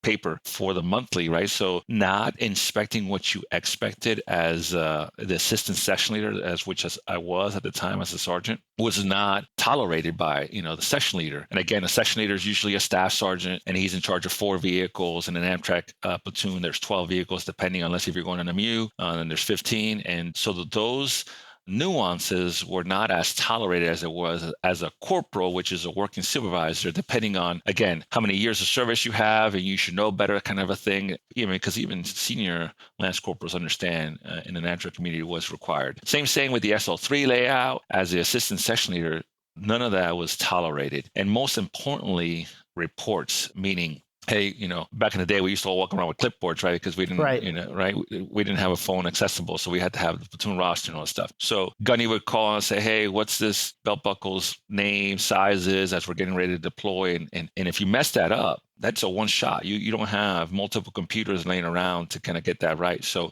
paper for the monthly, right? So not inspecting what you expected as the assistant section leader, as I was at the time as a sergeant, was not tolerated by, the section leader. And again, a section leader is usually a staff sergeant, and he's in charge of 4 vehicles. In an Amtrak platoon, there's 12 vehicles, depending, unless if you're going on a MU, and there's 15. And so those nuances were not as tolerated as it was as a corporal, which is a working supervisor, depending on, again, how many years of service you have, and you should know better kind of a thing, because even senior lance corporals understand in an Amtrak community what's required. Same thing with the SL3 layout. As the assistant section leader, none of that was tolerated. And most importantly, reports, meaning, hey, back in the day, we used to all walk around with clipboards, right? Because we didn't, right? We didn't have a phone accessible. So we had to have the platoon roster and all that stuff. So Gunny would call and say, hey, what's this belt buckle's name, sizes, as we're getting ready to deploy? And if you mess that up, that's a one shot. You don't have multiple computers laying around to kind of get that right. So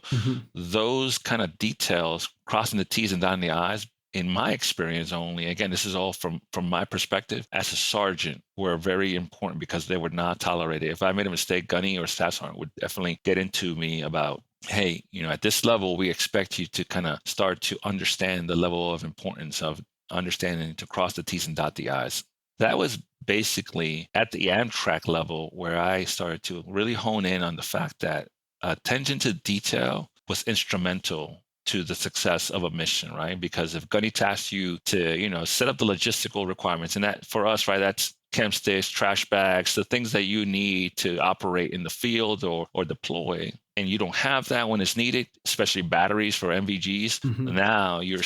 those kind of details, crossing the T's and dotting the I's, in my experience only, again, this is all from my perspective, as a sergeant, were very important because they were not tolerated. If I made a mistake, Gunny or staff sergeant would definitely get into me about, hey, at this level, we expect you to kind of start to understand the level of importance of understanding to cross the T's and dot the I's. That was basically at the Amtrak level where I started to really hone in on the fact that attention to detail was instrumental to the success of a mission, right? Because if Gunny tasks you to, set up the logistical requirements, and that for us, right, that's camp sticks, trash bags, the things that you need to operate in the field or deploy, and you don't have that when it's needed, especially batteries for MVGs. Mhm. Now you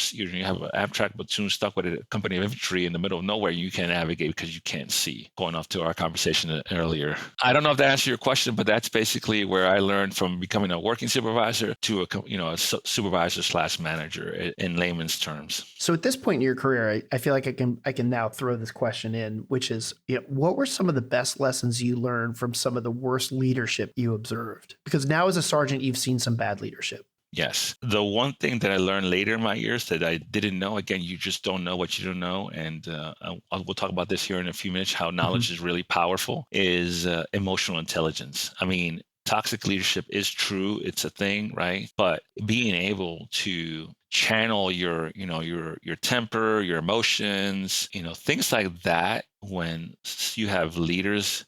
have an abstract platoon stuck with a company of infantry in the middle of nowhere. You can't navigate because you can't see. Going off to our conversation earlier, I don't know if that answers your question, but that's basically where I learned from becoming a working supervisor to a supervisor / manager in layman's terms. So at this point in your career, I feel like I can now throw this question in, which is, what were some of the best lessons you learned from some of the worst leadership you observed? Because now as a sergeant, you've seen some bad leadership. Yes. The one thing that I learned later in my years that I didn't know, again, you just don't know what you don't know. And we'll talk about this here in a few minutes, how knowledge is really powerful, is emotional intelligence. I mean, toxic leadership is true. It's a thing, right? But being able to channel your temper, your emotions, things like that, when you have leaders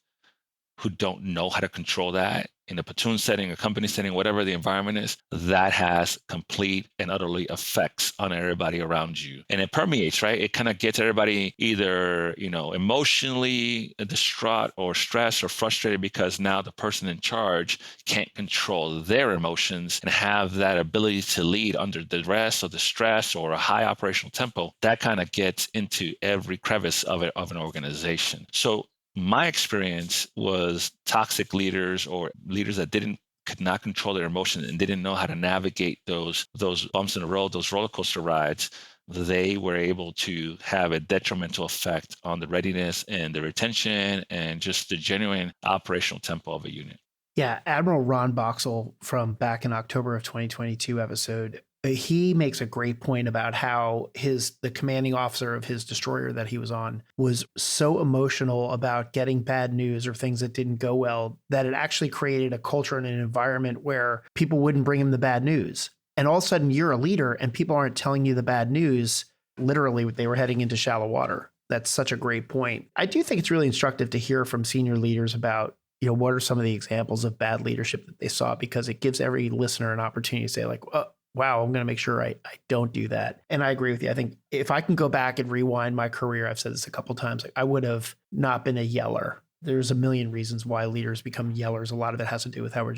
who don't know how to control that in a platoon setting, a company setting, whatever the environment is, that has complete and utterly effects on everybody around you. And it permeates, right? It kind of gets everybody either, emotionally distraught or stressed or frustrated because now the person in charge can't control their emotions and have that ability to lead under duress or the stress or a high operational tempo. That kind of gets into every crevice of an organization. So my experience was toxic leaders or leaders that could not control their emotions and didn't know how to navigate those bumps in the road, those roller coaster rides. They were able to have a detrimental effect on the readiness and the retention and just the genuine operational tempo of a unit. Yeah, Admiral Ron Boxall from back in October of 2022 episode, he makes a great point about how the commanding officer of his destroyer that he was on was so emotional about getting bad news or things that didn't go well that it actually created a culture and an environment where people wouldn't bring him the bad news. And all of a sudden you're a leader and people aren't telling you the bad news. Literally, they were heading into shallow water. That's such a great point. I do think it's really instructive to hear from senior leaders about what are some of the examples of bad leadership that they saw, because it gives every listener an opportunity to say like, oh, wow, I'm going to make sure I don't do that. And I agree with you. I think if I can go back and rewind my career, I've said this a couple of times, like I would have not been a yeller. There's a million reasons why leaders become yellers. A lot of it has to do with how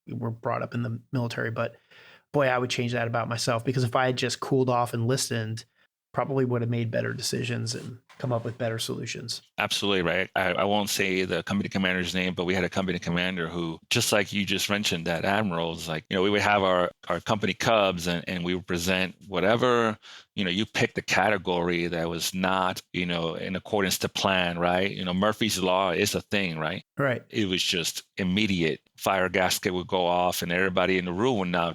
we're brought up in the military. But boy, I would change that about myself, because if I had just cooled off and listened, probably would have made better decisions and come up with better solutions. Absolutely right. I won't say the company commander's name, but we had a company commander who, just like you just mentioned, that admiral, is like, we would have our company cubs and we would present whatever, you pick the category that was not, in accordance to plan, right? Murphy's Law is a thing, right? Right. It was just immediate. Fire gasket would go off and everybody in the room would now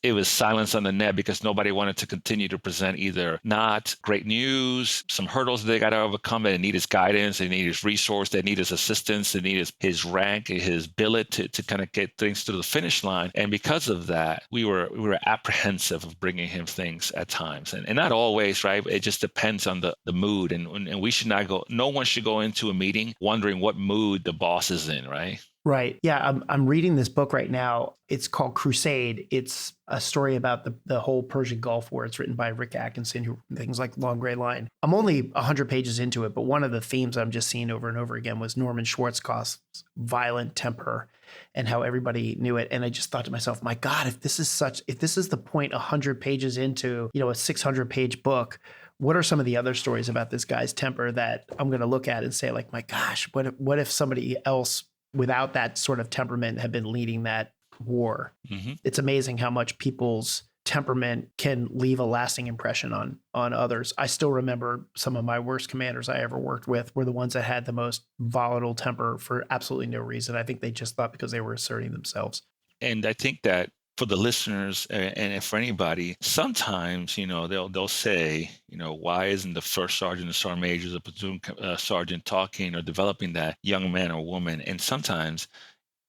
it was silence on the net because nobody wanted to continue to present either not great news, some hurdles they got to overcome. They need his guidance, they need his resource, they need his assistance, they need his rank, his billet to kind of get things to the finish line. And because of that, we were apprehensive of bringing him things at times. And not always, right? It just depends on the mood. And we should not no one should go into a meeting wondering what mood the boss is in, right? Right. Yeah. I'm reading this book right now. It's called Crusade. It's a story about the whole Persian Gulf War. It's written by Rick Atkinson, who things like Long Gray Line. I'm only 100 pages into it, but one of the themes I'm just seeing over and over again was Norman Schwarzkopf's violent temper and how everybody knew it. And I just thought to myself, my God, if this is the point 100 pages into, a 600 page book, what are some of the other stories about this guy's temper that I'm going to look at and say, like, my gosh, what if somebody else without that sort of temperament had been leading that war? Mm-hmm. It's amazing how much people's temperament can leave a lasting impression on others. I still remember some of my worst commanders I ever worked with were the ones that had the most volatile temper for absolutely no reason. I think they just thought because they were asserting themselves. And I think that for the listeners and for anybody, sometimes, they'll say, why isn't the first sergeant or sergeant major, the platoon sergeant talking or developing that young man or woman? And sometimes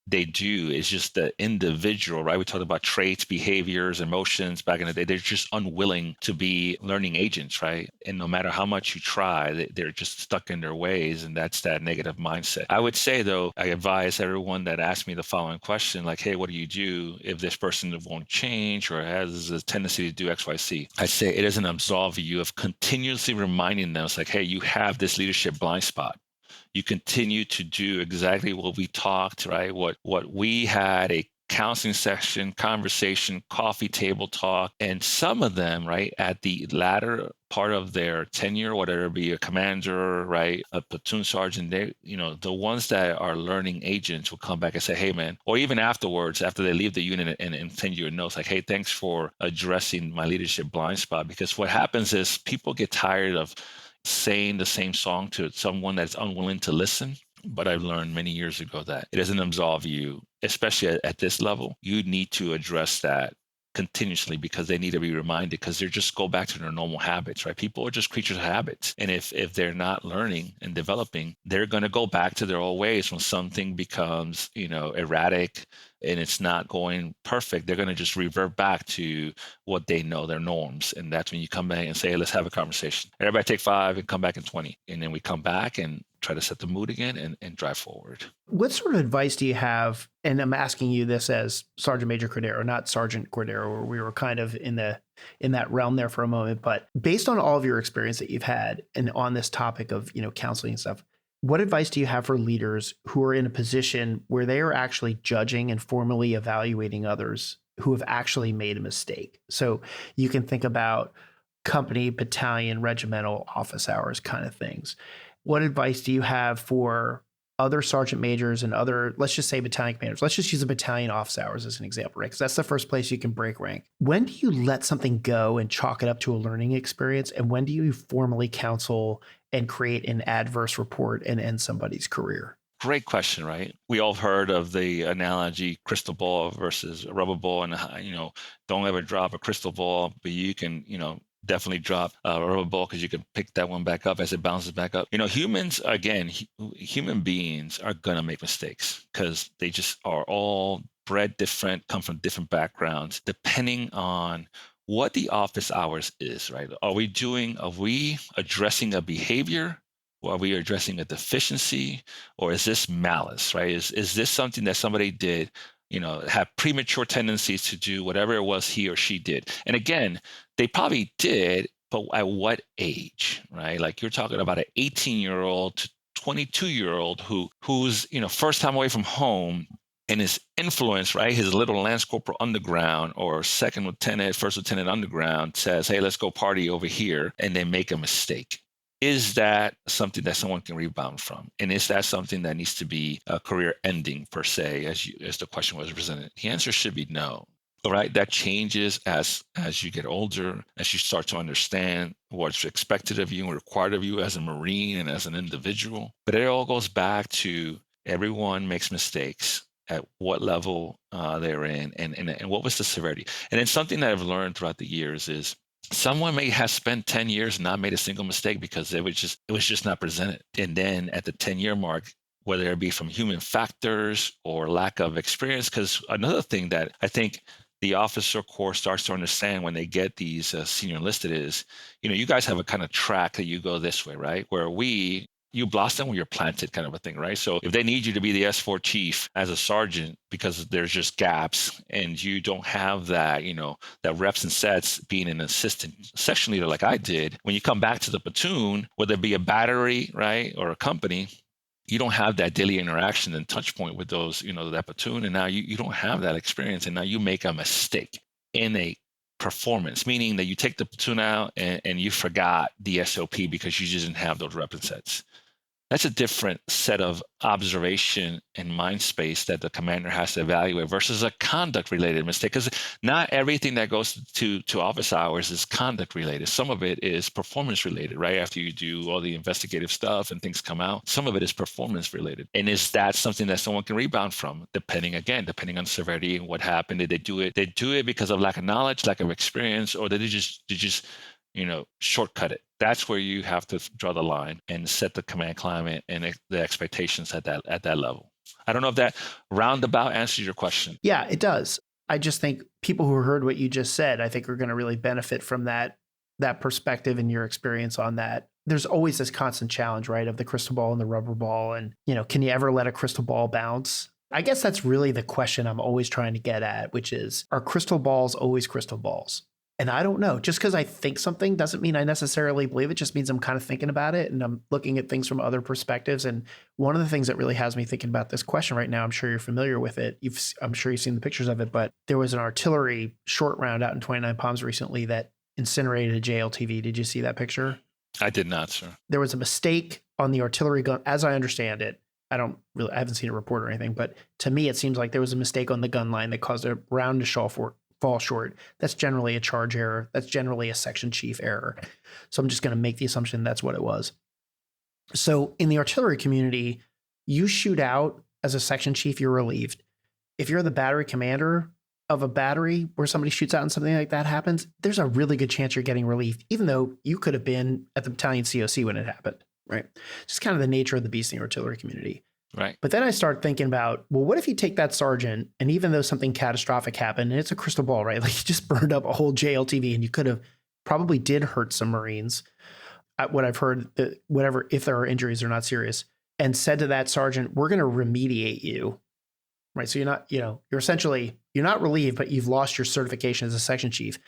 they do. It's just the individual, right? We talked about traits, behaviors, emotions back in the day. They're just unwilling to be learning agents, right? And no matter how much you try, they're just stuck in their ways. And that's that negative mindset. I would say, though, I advise everyone that asks me the following question, like, hey, what do you do if this person won't change or has a tendency to do X, Y, Z? I say it doesn't absolve you of continuously reminding them. It's like, hey, you have this leadership blind spot. You continue to do exactly what we talked, right? What we had a counseling session, conversation, coffee table talk, and some of them, right, at the latter part of their tenure, whether it be a commander, right, a platoon sergeant, they, the ones that are learning agents will come back and say, hey, man, or even afterwards, after they leave the unit and send you a note, like, hey, thanks for addressing my leadership blind spot. Because what happens is people get tired of saying the same song to someone that's unwilling to listen. But I've learned many years ago that it doesn't absolve you, especially at this level. You need to address that continuously because they need to be reminded, because they're just go back to their normal habits, right? People are just creatures of habits. And if they're not learning and developing, they're going to go back to their old ways. When something becomes, erratic and it's not going perfect, they're going to just revert back to what they know, their norms. And that's when you come back and say, hey, let's have a conversation. Everybody take 5 and come back in 20. And then we come back and try to set the mood again and drive forward. What sort of advice do you have? And I'm asking you this as Sergeant Major Cordero, not Sergeant Cordero, where we were kind of in that realm there for a moment. But based on all of your experience that you've had and on this topic of, counseling and stuff, what advice do you have for leaders who are in a position where they are actually judging and formally evaluating others who have actually made a mistake? So you can think about company, battalion, regimental, office hours kind of things. What advice do you have for other sergeant majors and other, let's just say battalion commanders? Let's just use a battalion office hours as an example, right? Because that's the first place you can break rank. When do you let something go and chalk it up to a learning experience? And when do you formally counsel and create an adverse report and end somebody's career? Great question, right? We all heard of the analogy crystal ball versus a rubber ball, and don't ever drop a crystal ball, but you can, definitely drop a rubber ball because you can pick that one back up as it bounces back up. Humans, again, human beings are going to make mistakes because they just are all bred different, come from different backgrounds, depending on what the office hours is, right? Are we addressing a behavior? Or are we addressing a deficiency? Or is this malice, right? Is this something that somebody did, have premature tendencies to do whatever it was he or she did? And again, they probably did, but at what age, right? Like you're talking about an 18-year-old to 22-year-old who's, first time away from home, and his influence, right? His little Lance Corporal underground or second lieutenant, first lieutenant underground says, hey, let's go party over here, and they make a mistake. Is that something that someone can rebound from? And is that something that needs to be a career ending per se, as the question was presented? The answer should be no. All right, that changes as you get older, as you start to understand what's expected of you and required of you as a Marine and as an individual. But it all goes back to everyone makes mistakes at what level they're in and what was the severity. And then something that I've learned throughout the years is someone may have spent 10 years and not made a single mistake because it was just not presented. And then at the 10-year mark, whether it be from human factors or lack of experience, because another thing that I think the officer corps starts to understand when they get these senior enlisted is, you guys have a kind of track that you go this way, right? Where you blossom when you're planted kind of a thing, right? So if they need you to be the S4 chief as a sergeant because there's just gaps and you don't have that, that reps and sets being an assistant section leader like I did, when you come back to the platoon, whether it be a battery, right, or a company, you don't have that daily interaction and touch point with those, that platoon. And now you don't have that experience. And now you make a mistake in a performance, meaning that you take the platoon out and you forgot the SOP because you just didn't have those rep and sets. That's a different set of observation and mind space that the commander has to evaluate versus a conduct related mistake. Because not everything that goes to office hours is conduct related. Some of it is performance related, right? After you do all the investigative stuff and things come out, some of it is performance related. And is that something that someone can rebound from? Depending on severity and what happened. Did they do it? They do it because of lack of knowledge, lack of experience, or did they just shortcut it? That's where you have to draw the line and set the command climate and the expectations at that level. I don't know if that roundabout answers your question. Yeah, it does. I just think people who heard what you just said, I think are going to really benefit from that perspective and your experience on that. There's always this constant challenge, right, of the crystal ball and the rubber ball. And, can you ever let a crystal ball bounce? I guess that's really the question I'm always trying to get at, which is, are crystal balls always crystal balls? And I don't know. Just because I think something doesn't mean I necessarily believe it. Just means I'm kind of thinking about it and I'm looking at things from other perspectives. And one of the things that really has me thinking about this question right now, I'm sure you're familiar with it. I'm sure you've seen the pictures of it, but there was an artillery short round out in 29 Palms recently that incinerated a JLTV. Did you see that picture? I did not, sir. There was a mistake on the artillery gun, as I understand it. I haven't seen a report or anything, but to me, it seems like there was a mistake on the gun line that caused a round to fall short. That's generally a charge error. That's generally a section chief error. So I'm just going to make the assumption that's what it was. So in the artillery community, you shoot out as a section chief, you're relieved. If you're the battery commander of a battery where somebody shoots out and something like that happens, there's a really good chance you're getting relieved, even though you could have been at the battalion COC when it happened, right? Just kind of the nature of the beast in the artillery community. Right. But then I start thinking about, well, what if you take that sergeant and even though something catastrophic happened, and it's a crystal ball, right? Like you just burned up a whole JLTV and you could have probably did hurt some Marines. What I've heard, whatever, if there are injuries, they're not serious, and said to that sergeant, we're going to remediate you, right? So you're not, you're not relieved, but you've lost your certification as a section chief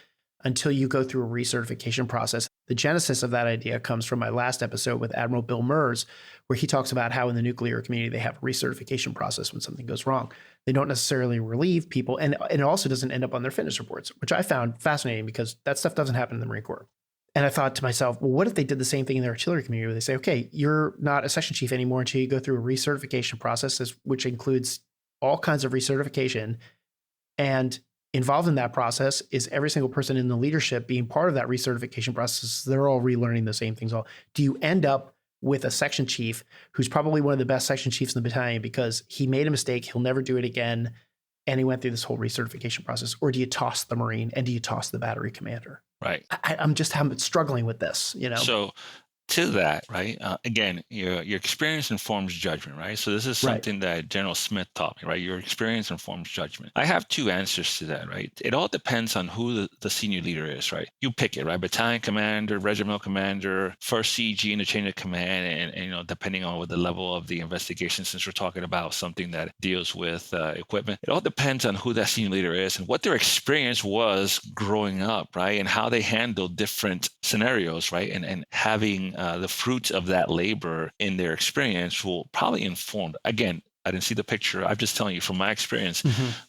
until you go through a recertification process. The genesis of that idea comes from my last episode with Admiral Bill Mers, where he talks about how in the nuclear community, they have a recertification process when something goes wrong. They don't necessarily relieve people, and it also doesn't end up on their fitness reports, which I found fascinating because that stuff doesn't happen in the Marine Corps. And I thought to myself, well, what if they did the same thing in the artillery community where they say, okay, you're not a section chief anymore until you go through a recertification process, which includes all kinds of recertification. And involved in that process is every single person in the leadership being part of that recertification process. They're all relearning the same things. Do you end up with a section chief who's probably one of the best section chiefs in the battalion because he made a mistake, he'll never do it again, and he went through this whole recertification process? Or do you toss the Marine and do you toss the battery commander? Right. I'm struggling with this, So to that, right? Again, your experience informs judgment, right? So this is something that General Smith taught me, right? Your experience informs judgment. I have two answers to that, right? It all depends on who the senior leader is, right? You pick it, right? Battalion commander, regimental commander, first CG in the chain of command, and depending on what the level of the investigation, since we're talking about something that deals with equipment, it all depends on who that senior leader is and what their experience was growing up, right? And how they handled different scenarios, right? And having the fruits of that labor in their experience will probably inform. Again, I didn't see the picture. I'm just telling you from my experience,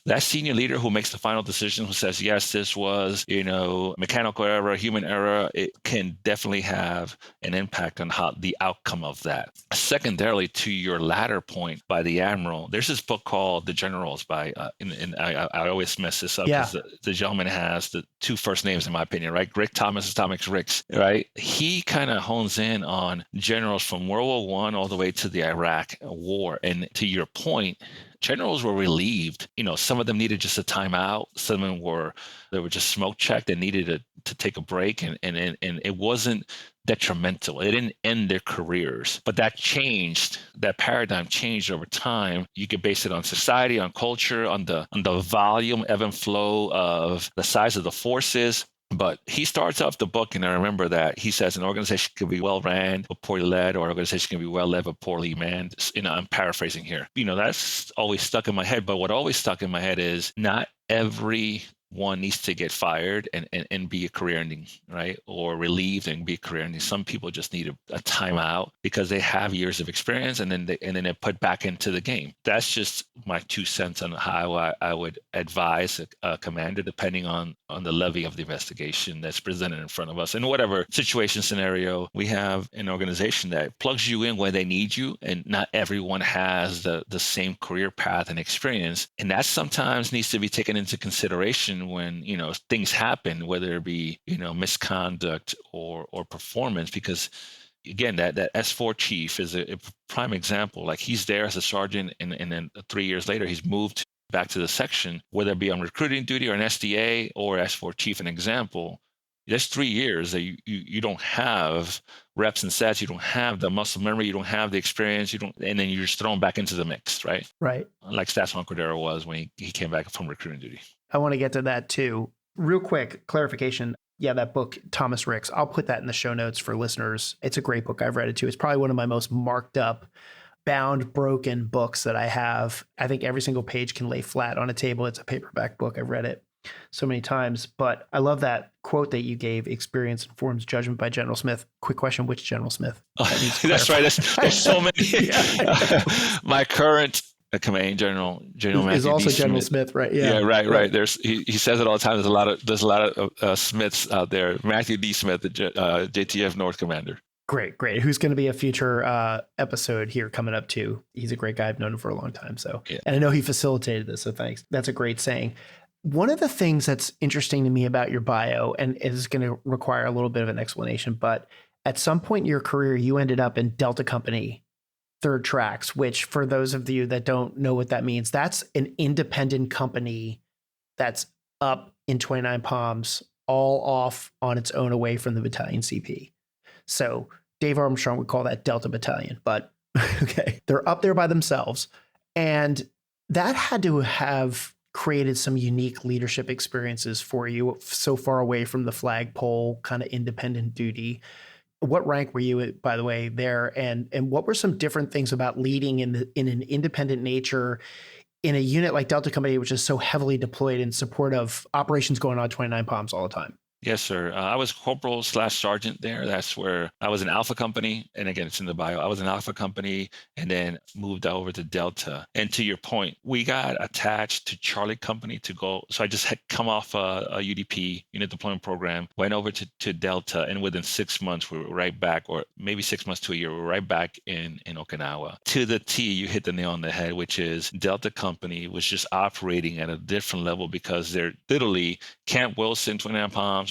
that senior leader who makes the final decision, who says, yes, this was, mechanical error, human error, it can definitely have an impact on how the outcome of that. Secondarily, to your latter point by the Admiral, there's this book called The Generals by, I always mess this up because the gentleman has the two first names, in my opinion, right? Rick Thomas Ricks, right? He kind of hones in on generals from World War I all the way to the Iraq War. And to your point, generals were relieved. Some of them needed just a timeout. Some of them they were just smoke checked and needed to take a break. And it wasn't detrimental. It didn't end their careers. But that changed. That paradigm changed over time. You could base it on society, on culture, on the volume, ebb and flow of the size of the forces. But he starts off the book, and I remember that he says an organization can be well ran but poorly led, or an organization can be well led but poorly manned. I'm paraphrasing here. That's always stuck in my head. But what always stuck in my head is not every one needs to get fired and be a career ending, right? Or relieved and be a career ending. Some people just need a timeout because they have years of experience and then they're put back into the game. That's just my 2 cents on how I would advise a commander, depending on the levy of the investigation that's presented in front of us. And whatever situation scenario, we have an organization that plugs you in when they need you, and not everyone has the same career path and experience. And that sometimes needs to be taken into consideration when things happen, whether it be misconduct or performance, because again that S4 chief is a prime example. Like, he's there as a sergeant, and then 3 years later he's moved back to the section, whether it be on recruiting duty or an SDA or S4 chief, an example. That's 3 years that you don't have reps and sets, you don't have the muscle memory, you don't have the experience, and then you're just thrown back into the mix, right? Right. Like Stats on Cordero was when he came back from recruiting duty. I want to get to that too. Real quick clarification. Yeah, that book, Thomas Ricks, I'll put that in the show notes for listeners. It's a great book. I've read it too. It's probably one of my most marked up, bound, broken books that I have. I think every single page can lay flat on a table. It's a paperback book. I've read it so many times, but I love that quote that you gave, experience informs judgment by General Smith. Quick question, which General Smith? That's right. There's so many. My current command general is also General Smith, right? Yeah, right. He says it all the time. There's a lot of Smiths out there. Matthew D. Smith, the JTF North Commander. Great. Who's going to be a future episode here coming up too? He's a great guy. I've known him for a long time. So, yeah. And I know he facilitated this. So thanks. That's a great saying. One of the things that's interesting to me about your bio, and it is going to require a little bit of an explanation, but at some point in your career, you ended up in Delta Company, Third Tracks, which for those of you that don't know what that means, that's an independent company that's up in 29 Palms, all off on its own away from the battalion CP. So Dave Armstrong would call that Delta Battalion, but okay, they're up there by themselves. And that had to have created some unique leadership experiences for you, so far away from the flagpole kind of independent duty. What rank were you at, by the way, there? And what were some different things about leading in an independent nature in a unit like Delta Company, which is so heavily deployed in support of operations going on 29 Palms all the time? Yes, sir. I was corporal/sergeant there. That's where I was in Alpha Company. And again, it's in the bio. I was in Alpha Company and then moved over to Delta. And to your point, we got attached to Charlie Company to go. So I just had come off a UDP, unit deployment program, went over to Delta. And within 6 months, we were right back, or maybe 6 months to a year, we were right back in Okinawa. To the T, you hit the nail on the head, which is Delta Company was just operating at a different level because they're literally Camp Wilson, 29 Palms.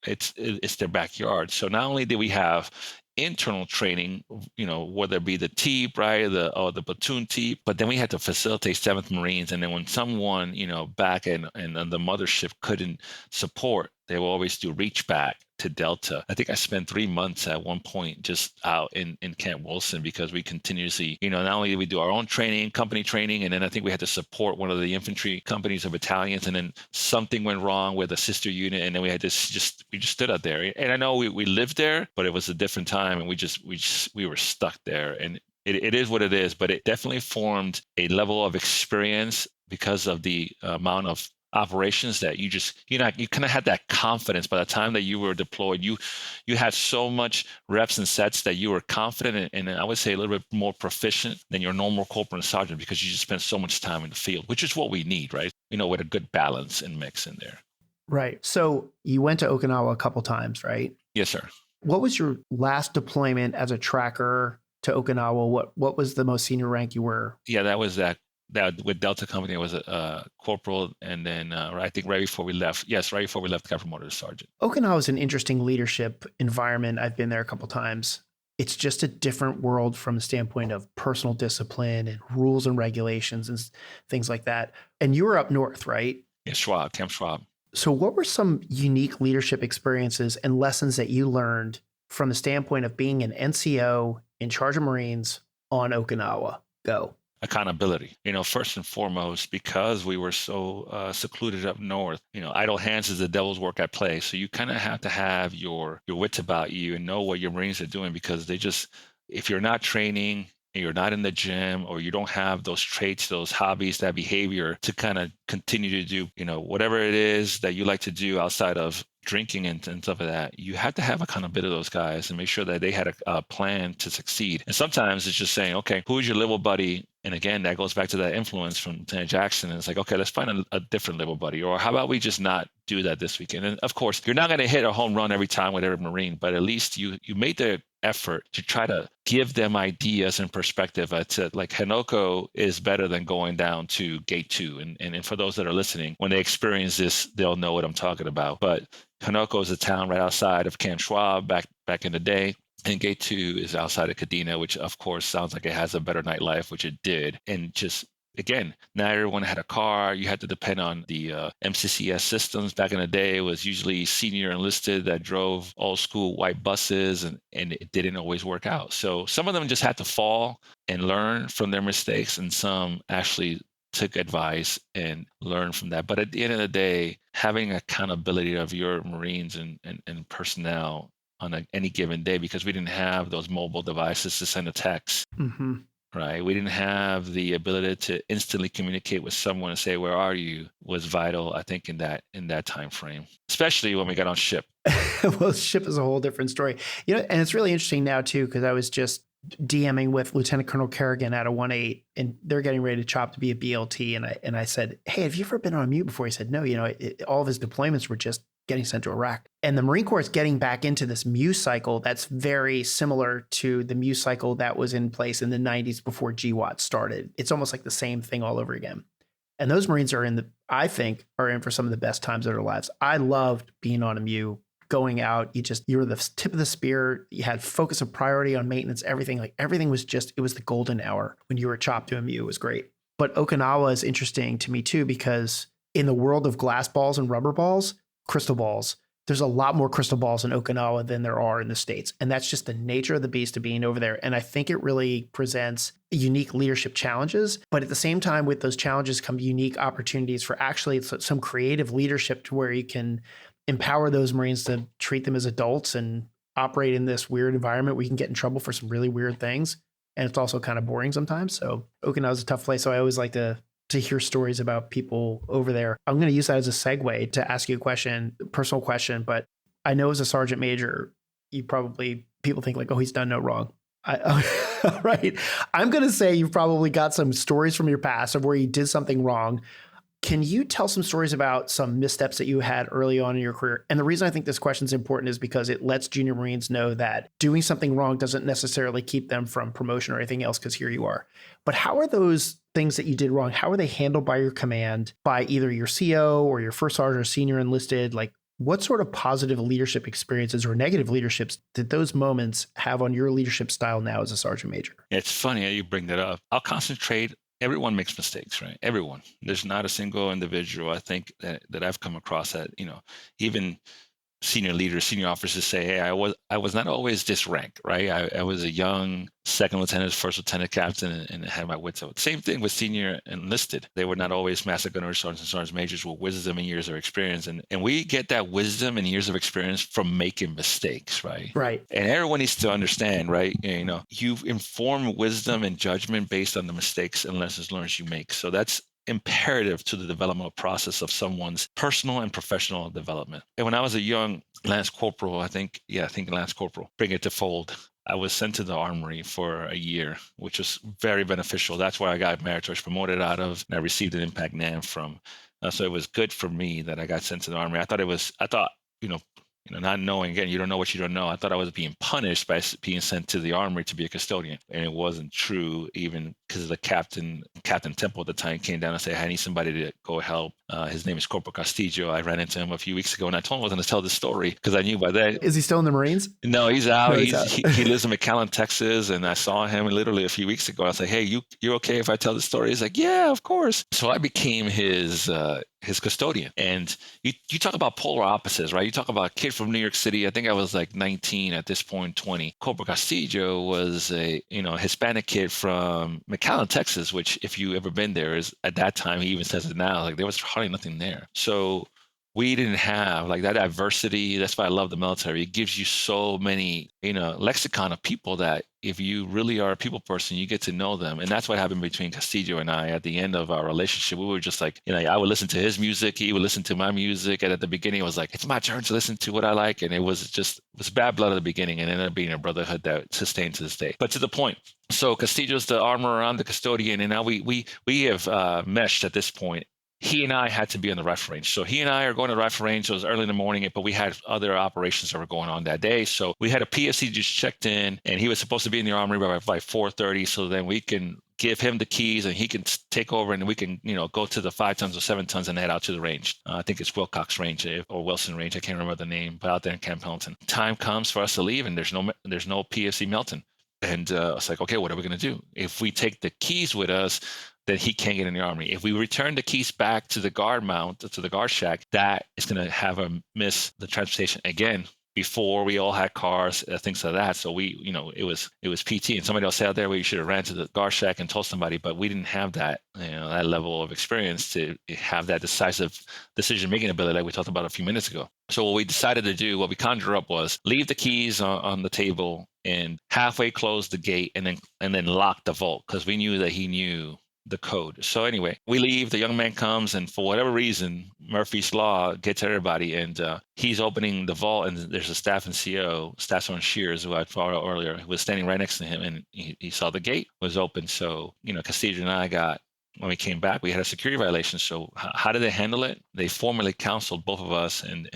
It's their backyard. So not only did we have internal training, whether it be the TEEP, right, or the platoon TEEP, but then we had to facilitate 7th Marines. And then when someone, back and the mothership couldn't support, they will always do reach back to Delta. I think I spent 3 months at one point just out in Camp Wilson because we continuously, not only did we do our own training, company training, and then I think we had to support one of the infantry companies or battalions, and then something went wrong with a sister unit, and then we had to we just stood out there. And I know we lived there, but it was a different time, and we were stuck there. And it is what it is, but it definitely formed a level of experience because of the amount of operations that you kind of had that confidence. By the time that you were deployed, you had so much reps and sets that you were confident and I would say a little bit more proficient than your normal corporal and sergeant because you just spent so much time in the field, which is what we need, right? With a good balance and mix in there. Right. So you went to Okinawa a couple times, right? Yes, sir. What was your last deployment as a tracker to Okinawa? What was the most senior rank you were? Yeah, that was that with Delta Company, I was a corporal, and then I think right before we left, got promoted to sergeant. Okinawa is an interesting leadership environment. I've been there a couple times. It's just a different world from the standpoint of personal discipline and rules and regulations and things like that. And you were up north, right? Yeah, Camp Schwab. So what were some unique leadership experiences and lessons that you learned from the standpoint of being an NCO in charge of Marines on Okinawa? Go. Accountability, first and foremost, because we were so secluded up north, idle hands is the devil's work at play. So you kind of have to have your wits about you and know what your Marines are doing because if you're not training and you're not in the gym or you don't have those traits, those hobbies, that behavior to kind of continue to do, whatever it is that you like to do outside of drinking and stuff like that, you have to have accountability to those guys and make sure that they had a plan to succeed. And sometimes it's just saying, okay, who's your little buddy? And again, that goes back to that influence from Lieutenant Jackson. And it's like, okay, let's find a different little buddy. Or how about we just not do that this weekend? And of course, you're not going to hit a home run every time with every Marine, but at least you made the effort to try to give them ideas and perspective. I said, like, Henoko is better than going down to Gate 2. And for those that are listening, when they experience this, they'll know what I'm talking about. But Henoko is a town right outside of Camp Schwab back in the day. And Gate 2 is outside of Kadena, which of course sounds like it has a better nightlife, which it did. And just again, not everyone had a car. You had to depend on the MCCS systems. Back in the day, it was usually senior enlisted that drove old school white buses, and it didn't always work out. So some of them just had to fall and learn from their mistakes, and some actually took advice and learned from that. But at the end of the day, having accountability of your Marines and personnel on any given day, because we didn't have those mobile devices to send a text. Mm-hmm. Right. We didn't have the ability to instantly communicate with someone and say, "Where are you?" was vital, I think, in that time frame, especially when we got on ship. Well, ship is a whole different story. And it's really interesting now too, because I was just DMing with Lieutenant Colonel Kerrigan at a 1-8, and they're getting ready to chop to be a BLT. And I said, "Hey, have you ever been on mute before?" He said, "No, all of his deployments were just getting sent to Iraq." And the Marine Corps is getting back into this MUSE cycle that's very similar to the MUSE cycle that was in place in the 90s before GWAT started. It's almost like the same thing all over again. And those Marines I think, are in for some of the best times of their lives. I loved being on a MU, going out. You were the tip of the spear. You had focus of priority on maintenance, everything. Like everything was it was the golden hour when you were chopped to a MU. It was great. But Okinawa is interesting to me too, because in the world of glass balls and rubber balls, crystal balls, there's a lot more crystal balls in Okinawa than there are in the States. And that's just the nature of the beast of being over there. And I think it really presents unique leadership challenges. But at the same time, with those challenges come unique opportunities for actually some creative leadership to where you can empower those Marines to treat them as adults and operate in this weird environment where you can get in trouble for some really weird things. And it's also kind of boring sometimes. So Okinawa is a tough place. So I always like to hear stories about people over there. I'm going to use that as a segue to ask you a personal question, but I know as a sergeant major, people think like, oh, he's done no wrong. Right. I'm going to say you've probably got some stories from your past of where you did something wrong. Can you tell some stories about some missteps that you had early on in your career? And the reason I think this question is important is because it lets junior Marines know that doing something wrong doesn't necessarily keep them from promotion or anything else, because here you are. But how are those things that you did wrong, how are they handled by your command, by either your CO or your first sergeant or senior enlisted? Like, what sort of positive leadership experiences or negative leaderships did those moments have on your leadership style now as a sergeant major? It's funny how you bring that up. I'll concentrate. Everyone makes mistakes, right? Everyone. There's not a single individual, I think, that I've come across that, even senior leaders, senior officers say, hey, I was not always this rank, right? I was a young second lieutenant, first lieutenant captain, and had my wits out. Same thing with senior enlisted. They were not always master gunners, sergeants, and sergeant majors with wisdom and years of experience. And we get that wisdom and years of experience from making mistakes, right? Right. And everyone needs to understand, right? You inform wisdom and judgment based on the mistakes and lessons learned you make. So that's imperative to the developmental process of someone's personal and professional development. And when I was a young Lance Corporal, I think Lance Corporal, bring it to fold, I was sent to the Armory for a year, which was very beneficial. That's where I got meritorious promoted out of, and I received an impact NAM from. So it was good for me that I got sent to the Armory. I thought, not knowing, again, you don't know what you don't know. I thought I was being punished by being sent to the Armory to be a custodian. And it wasn't true, even because the Captain Temple at the time came down and said, I need somebody to go help. His name is Corporal Castillo. I ran into him a few weeks ago, and I told him I was going to tell this story because I knew by then. Is he still in the Marines? No, he's out. No, he lives in McAllen, Texas, and I saw him literally a few weeks ago. I was like, hey, you okay if I tell the story? He's like, yeah, of course. So I became his custodian. And you talk about polar opposites, right? You talk about a kid from New York City. I think I was like 19 at this point, 20. Corporal Castillo was a Hispanic kid from McAllen, Texas, which if you ever been there, is at that time, he even says it now, like there was hardly nothing there. So we didn't have like that diversity. That's why I love the military. It gives you so many, lexicon of people that if you really are a people person, you get to know them. And that's what happened between Castillo and I at the end of our relationship. We were just like, I would listen to his music. He would listen to my music. And at the beginning, it was like, it's my turn to listen to what I like. And it was bad blood at the beginning and ended up being a brotherhood that sustained to this day. But to the point, so Castillo's the armor, I'm the custodian. And now we have meshed at this point. He and I had to be on the rifle range. So he and I are going to the rifle range. It was early in the morning, but we had other operations that were going on that day. So we had a PFC just checked in, and he was supposed to be in the Armory by 4:30. So then we can give him the keys and he can take over and we can, go to the 5 tons or 7 tons and head out to the range. I think it's Wilcox Range or Wilson Range. I can't remember the name, but out there in Camp Pendleton. Time comes for us to leave and there's no PFC Melton. And I was like, okay, what are we going to do? If we take the keys with us, then he can't get in the Army. If we return the keys back to the guard mount, to the guard shack, that is going to have him miss the transportation again. Before we all had cars, things like that. So it was PT, and somebody else out there where you should have ran to the guard shack and told somebody, but we didn't have that, that level of experience to have that decisive decision-making ability like we talked about a few minutes ago. So what we decided to do, what we conjured up was leave the keys on the table and halfway close the gate and then lock the vault, because we knew that he knew the code. So anyway, we leave, the young man comes, and for whatever reason, Murphy's Law gets everybody, and he's opening the vault, and there's a staff and CO, Staff Sergeant Shears, who I found out earlier, who was standing right next to him, and he saw the gate was open. So, Castillo and I when we came back, we had a security violation. So how did they handle it? They formally counseled both of us, and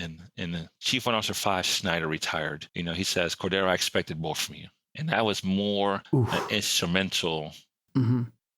Chief Warrant Officer 5 Schneider retired. He says, Cordero, I expected more from you. And that was more instrumental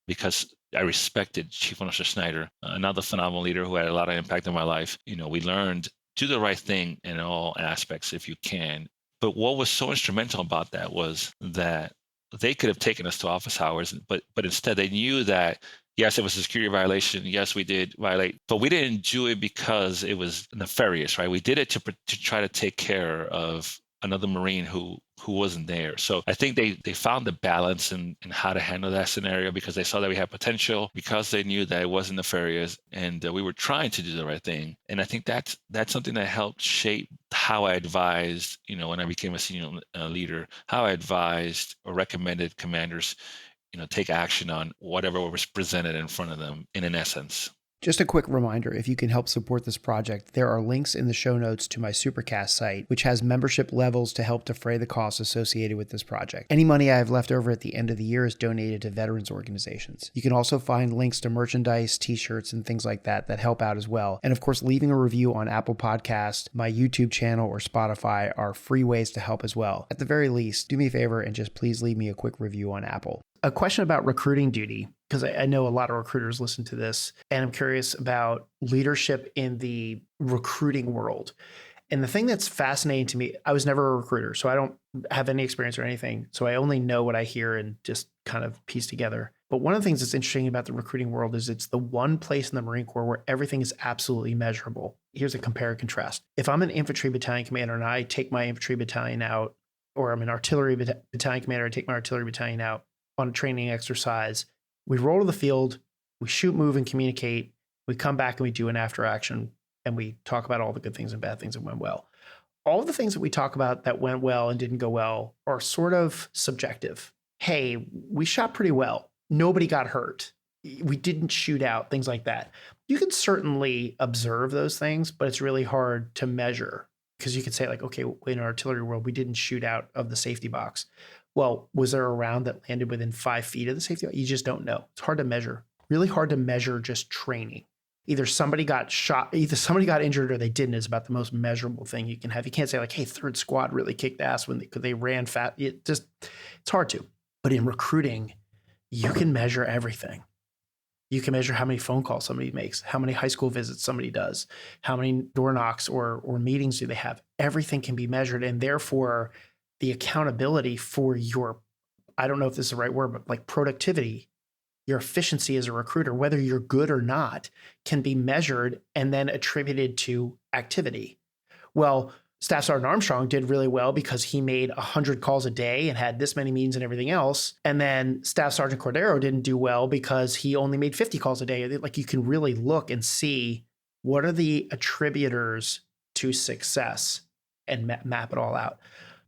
because I respected Chief Warrant Officer Schneider, another phenomenal leader who had a lot of impact on my life. We learned do the right thing in all aspects if you can. But what was so instrumental about that was that they could have taken us to office hours, but instead they knew that, yes, it was a security violation. Yes, we did violate, but we didn't do it because it was nefarious, right? We did it to try to take care of another Marine who wasn't there. So I think they found the balance in how to handle that scenario, because they saw that we had potential, because they knew that it wasn't nefarious, and we were trying to do the right thing. And I think that's something that helped shape how I advised, when I became a senior leader, how I advised or recommended commanders, take action on whatever was presented in front of them in an essence. Just a quick reminder, if you can help support this project, there are links in the show notes to my Supercast site, which has membership levels to help defray the costs associated with this project. Any money I have left over at the end of the year is donated to veterans organizations. You can also find links to merchandise, t-shirts, and things like that help out as well. And of course, leaving a review on Apple Podcasts, my YouTube channel, or Spotify are free ways to help as well. At the very least, do me a favor and just please leave me a quick review on Apple. A question about recruiting duty, because I know a lot of recruiters listen to this, and I'm curious about leadership in the recruiting world. And the thing that's fascinating to me, I was never a recruiter, so I don't have any experience or anything. So I only know what I hear and just kind of piece together. But one of the things that's interesting about the recruiting world is it's the one place in the Marine Corps where everything is absolutely measurable. Here's a compare and contrast. If I'm an infantry battalion commander and I take my infantry battalion out, or I'm an artillery battalion commander, I take my artillery battalion out on a training exercise, we roll to the field, we shoot, move, and communicate. We come back and we do an after action, and we talk about all the good things and bad things that went well. All of the things that we talk about that went well and didn't go well are sort of subjective. Hey, we shot pretty well. Nobody got hurt. We didn't shoot out, things like that. You can certainly observe those things, but it's really hard to measure, because you could say like, okay, in our artillery world, we didn't shoot out of the safety box. Well, was there a round that landed within 5 feet of the safety box? You just don't know. It's hard to measure. Really hard to measure just training. Either somebody got shot, either somebody got injured or they didn't is about the most measurable thing you can have. You can't say like, hey, third squad really kicked ass when they ran fast. It's hard to. But in recruiting, you can measure everything. You can measure how many phone calls somebody makes, how many high school visits somebody does, how many door knocks or meetings do they have. Everything can be measured, and therefore the accountability for your, I don't know if this is the right word, but like productivity, your efficiency as a recruiter, whether you're good or not, can be measured and then attributed to activity. Well, Staff Sergeant Armstrong did really well because he made 100 calls a day and had this many meetings and everything else. And then Staff Sergeant Cordero didn't do well because he only made 50 calls a day. Like, you can really look and see what are the attributors to success and map it all out.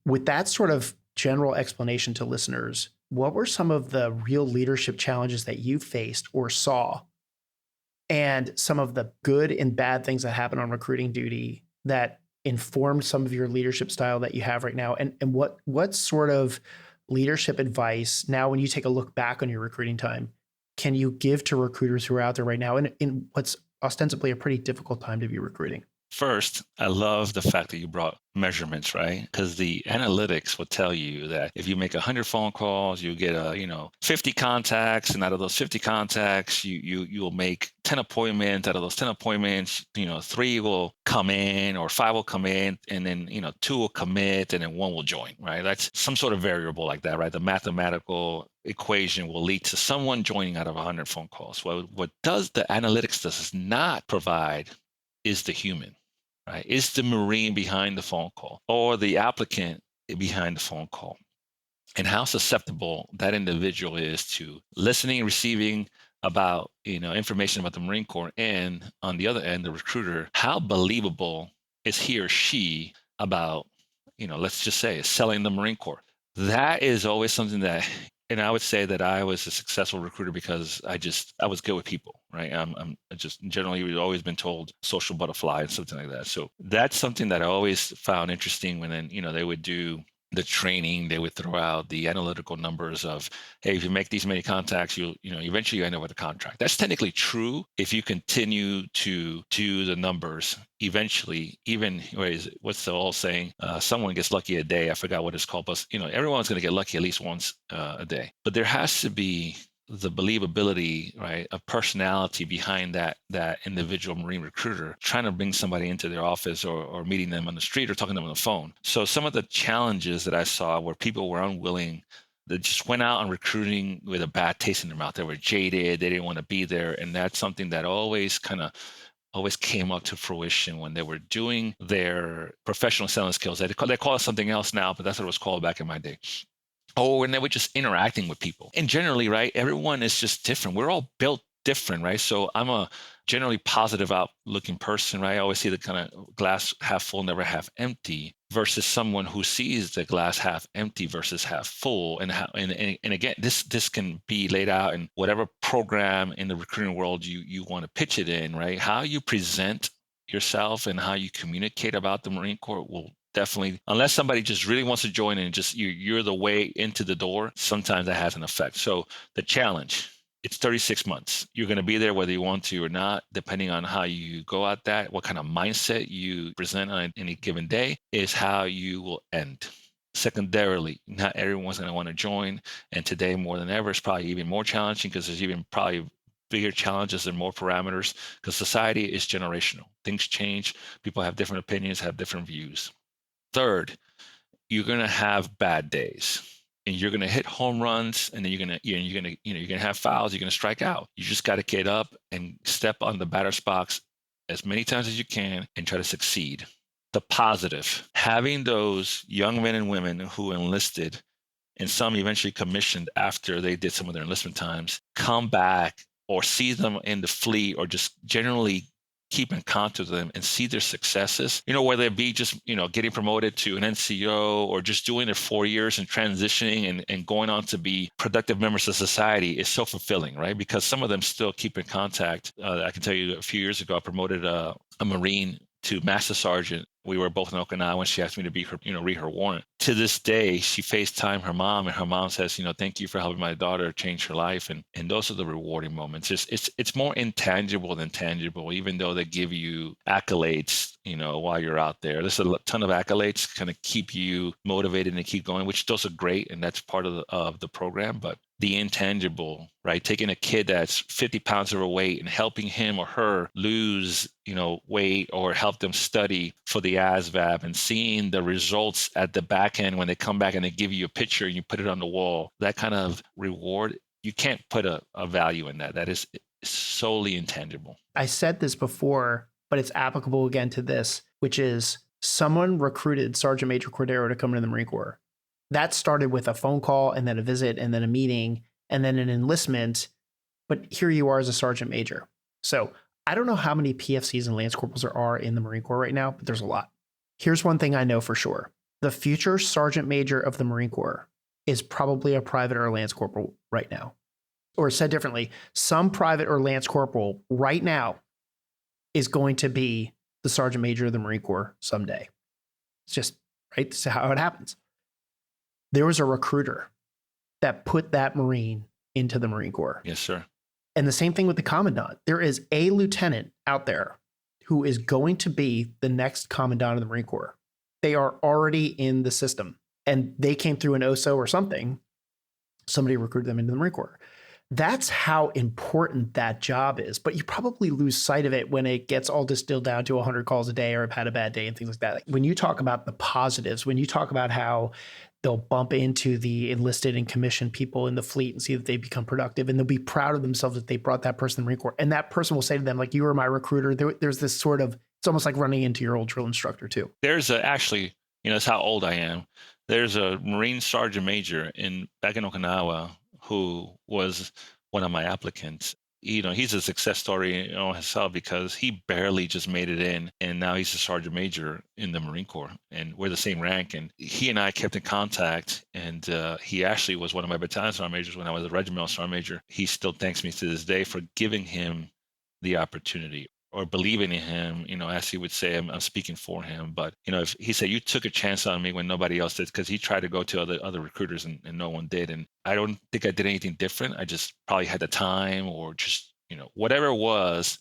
With that sort of general explanation to listeners, what were some of the real leadership challenges that you faced or saw, and some of the good and bad things that happened on recruiting duty that informed some of your leadership style that you have right now? And what sort of leadership advice now, when you take a look back on your recruiting time, can you give to recruiters who are out there right now in what's ostensibly a pretty difficult time to be recruiting? First, I love the fact that you brought measurements, right? Because the analytics will tell you that if you make 100 phone calls, you get 50 contacts, and out of those 50 contacts, you will make 10 appointments. Out of those 10 appointments, 3 will come in or 5 will come in, and then 2 will commit, and then 1 will join, right? That's some sort of variable like that, right? The mathematical equation will lead to someone joining out of 100 phone calls. Well, what the analytics does not provide is the human. Right? Is the Marine behind the phone call or the applicant behind the phone call? And how susceptible that individual is to listening, receiving about, information about the Marine Corps, and on the other end, the recruiter, how believable is he or she about, let's just say selling the Marine Corps? That is always something that, and I would say that I was a successful recruiter because I was good with people, right? I'm just generally always been told social butterfly and something like that. So that's something that I always found interesting when then, they would do the training, they would throw out the analytical numbers of, hey, if you make these many contacts, eventually you end up with a contract. That's technically true if you continue to do the numbers. Eventually, even what's the old saying? Someone gets lucky a day. I forgot what it's called, but everyone's going to get lucky at least once a day. But there has to be the believability, right, of personality behind that individual Marine recruiter trying to bring somebody into their office or meeting them on the street or talking to them on the phone. So some of the challenges that I saw where people were unwilling, that just went out on recruiting with a bad taste in their mouth. They were jaded. They didn't want to be there. And that's something that always came up to fruition when they were doing their professional selling skills. They call it something else now, but that's what it was called back in my day. Oh, and they were just interacting with people. And generally, right, everyone is just different. We're all built different, right? So I'm a generally positive outlooking person, right? I always see the kind of glass half full, never half empty, versus someone who sees the glass half empty versus half full. And again, this can be laid out in whatever program in the recruiting world you want to pitch it in, right? How you present yourself and how you communicate about the Marine Corps will definitely, unless somebody just really wants to join and just you're the way into the door, sometimes that has an effect. So the challenge, it's 36 months. You're going to be there whether you want to or not, depending on how you go at that, what kind of mindset you present on any given day is how you will end. Secondarily, not everyone's going to want to join. And today more than ever, it's probably even more challenging because there's even probably bigger challenges and more parameters because society is generational. Things change. People have different opinions, have different views. Third, you're going to have bad days and you're going to hit home runs and then you're going to have fouls. You're going to strike out. You just got to get up and step on the batter's box as many times as you can and try to succeed. The positive, having those young men and women who enlisted and some eventually commissioned after they did some of their enlistment times, come back or see them in the fleet or just generally keep in contact with them and see their successes, whether it be just, getting promoted to an NCO or just doing their 4 years and transitioning and going on to be productive members of society is so fulfilling, right? Because some of them still keep in contact. I can tell you a few years ago, I promoted a Marine to Master Sergeant. We were both in Okinawa when she asked me to be her, read her warrant. To this day, she FaceTimed her mom and her mom says, thank you for helping my daughter change her life. And those are the rewarding moments. It's more intangible than tangible, even though they give you accolades, while you're out there. There's a ton of accolades to kind of keep you motivated and keep going, which those are great. And that's part of the program. But the intangible, right? Taking a kid that's 50 pounds overweight and helping him or her lose, weight or help them study for the ASVAB and seeing the results at the back end when they come back and they give you a picture and you put it on the wall, that kind of reward, you can't put a value in that. That is solely intangible. I said this before, but it's applicable again to this, which is someone recruited Sergeant Major Cordero to come into the Marine Corps. That started with a phone call and then a visit and then a meeting and then an enlistment. But here you are as a Sergeant Major. So I don't know how many PFCs and Lance Corporals there are in the Marine Corps right now, but there's a lot. Here's one thing I know for sure. The future Sergeant Major of the Marine Corps is probably a private or a Lance Corporal right now. Or said differently, some private or Lance Corporal right now is going to be the Sergeant Major of the Marine Corps someday. It's just, right? This is how it happens. There was a recruiter that put that Marine into the Marine Corps. Yes, sir. And the same thing with the commandant. There is a lieutenant out there who is going to be the next commandant of the Marine Corps. They are already in the system and they came through an OSO or something. Somebody recruited them into the Marine Corps. That's how important that job is. But you probably lose sight of it when it gets all distilled down to 100 calls a day or have had a bad day and things like that. Like when you talk about the positives, when you talk about how they'll bump into the enlisted and commissioned people in the fleet and see that they become productive, and they'll be proud of themselves that they brought that person in the Marine Corps. And that person will say to them, like, you were my recruiter. There's this sort of, it's almost like running into your old drill instructor too. There's actually, it's how old I am. There's a Marine Sergeant Major back in Okinawa who was one of my applicants. He's a success story on himself because he barely just made it in, and now he's a sergeant major in the Marine Corps, and we're the same rank. And he and I kept in contact, and he actually was one of my battalion sergeant majors when I was a regimental sergeant major. He still thanks me to this day for giving him the opportunity or believing in him, as he would say, I'm speaking for him. But, if he said, you took a chance on me when nobody else did, because he tried to go to other recruiters and no one did. And I don't think I did anything different. I just probably had the time or just, whatever it was,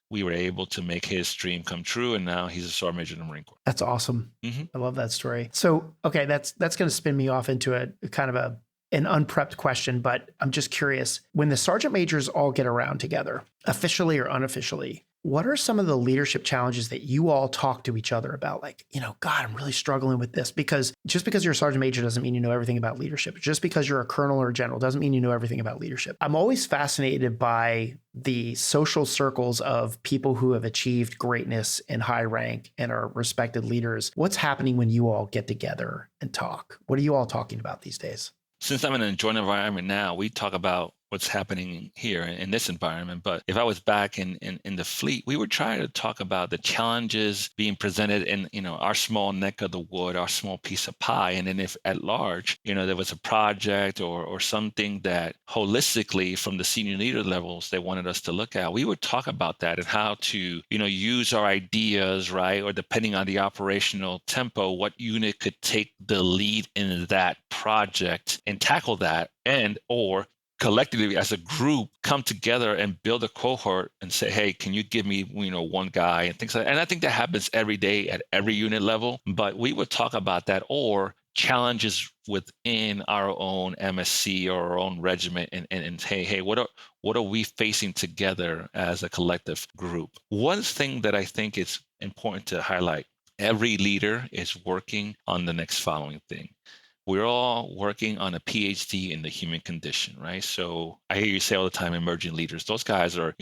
we were able to make his dream come true. And now he's a sergeant major in the Marine Corps. That's awesome. Mm-hmm. I love that story. So, okay, that's going to spin me off into a kind of an unprepped question, but I'm just curious, when the sergeant majors all get around together, officially or unofficially, what are some of the leadership challenges that you all talk to each other about? Like, God, I'm really struggling with this, because just because you're a sergeant major doesn't mean you know everything about leadership. Just because you're a colonel or a general doesn't mean you know everything about leadership. I'm always fascinated by the social circles of people who have achieved greatness and high rank and are respected leaders. What's happening when you all get together and talk? What are you all talking about these days? Since I'm in a joint environment now, we talk about what's happening here in this environment. But if I was back in the fleet, we would try to talk about the challenges being presented in, our small neck of the wood, our small piece of pie. And then if at large, there was a project or something that holistically from the senior leader levels they wanted us to look at, we would talk about that and how to, use our ideas, right? Or depending on the operational tempo, what unit could take the lead in that project and tackle that, and or collectively as a group come together and build a cohort and say, hey, can you give me, one guy and things like that. And I think that happens every day at every unit level, but we would talk about that, or challenges within our own MSC or our own regiment and hey, what are we facing together as a collective group? One thing that I think is important to highlight, every leader is working on the next following thing. We're all working on a PhD in the human condition, right? So I hear you say all the time, emerging leaders. Those guys are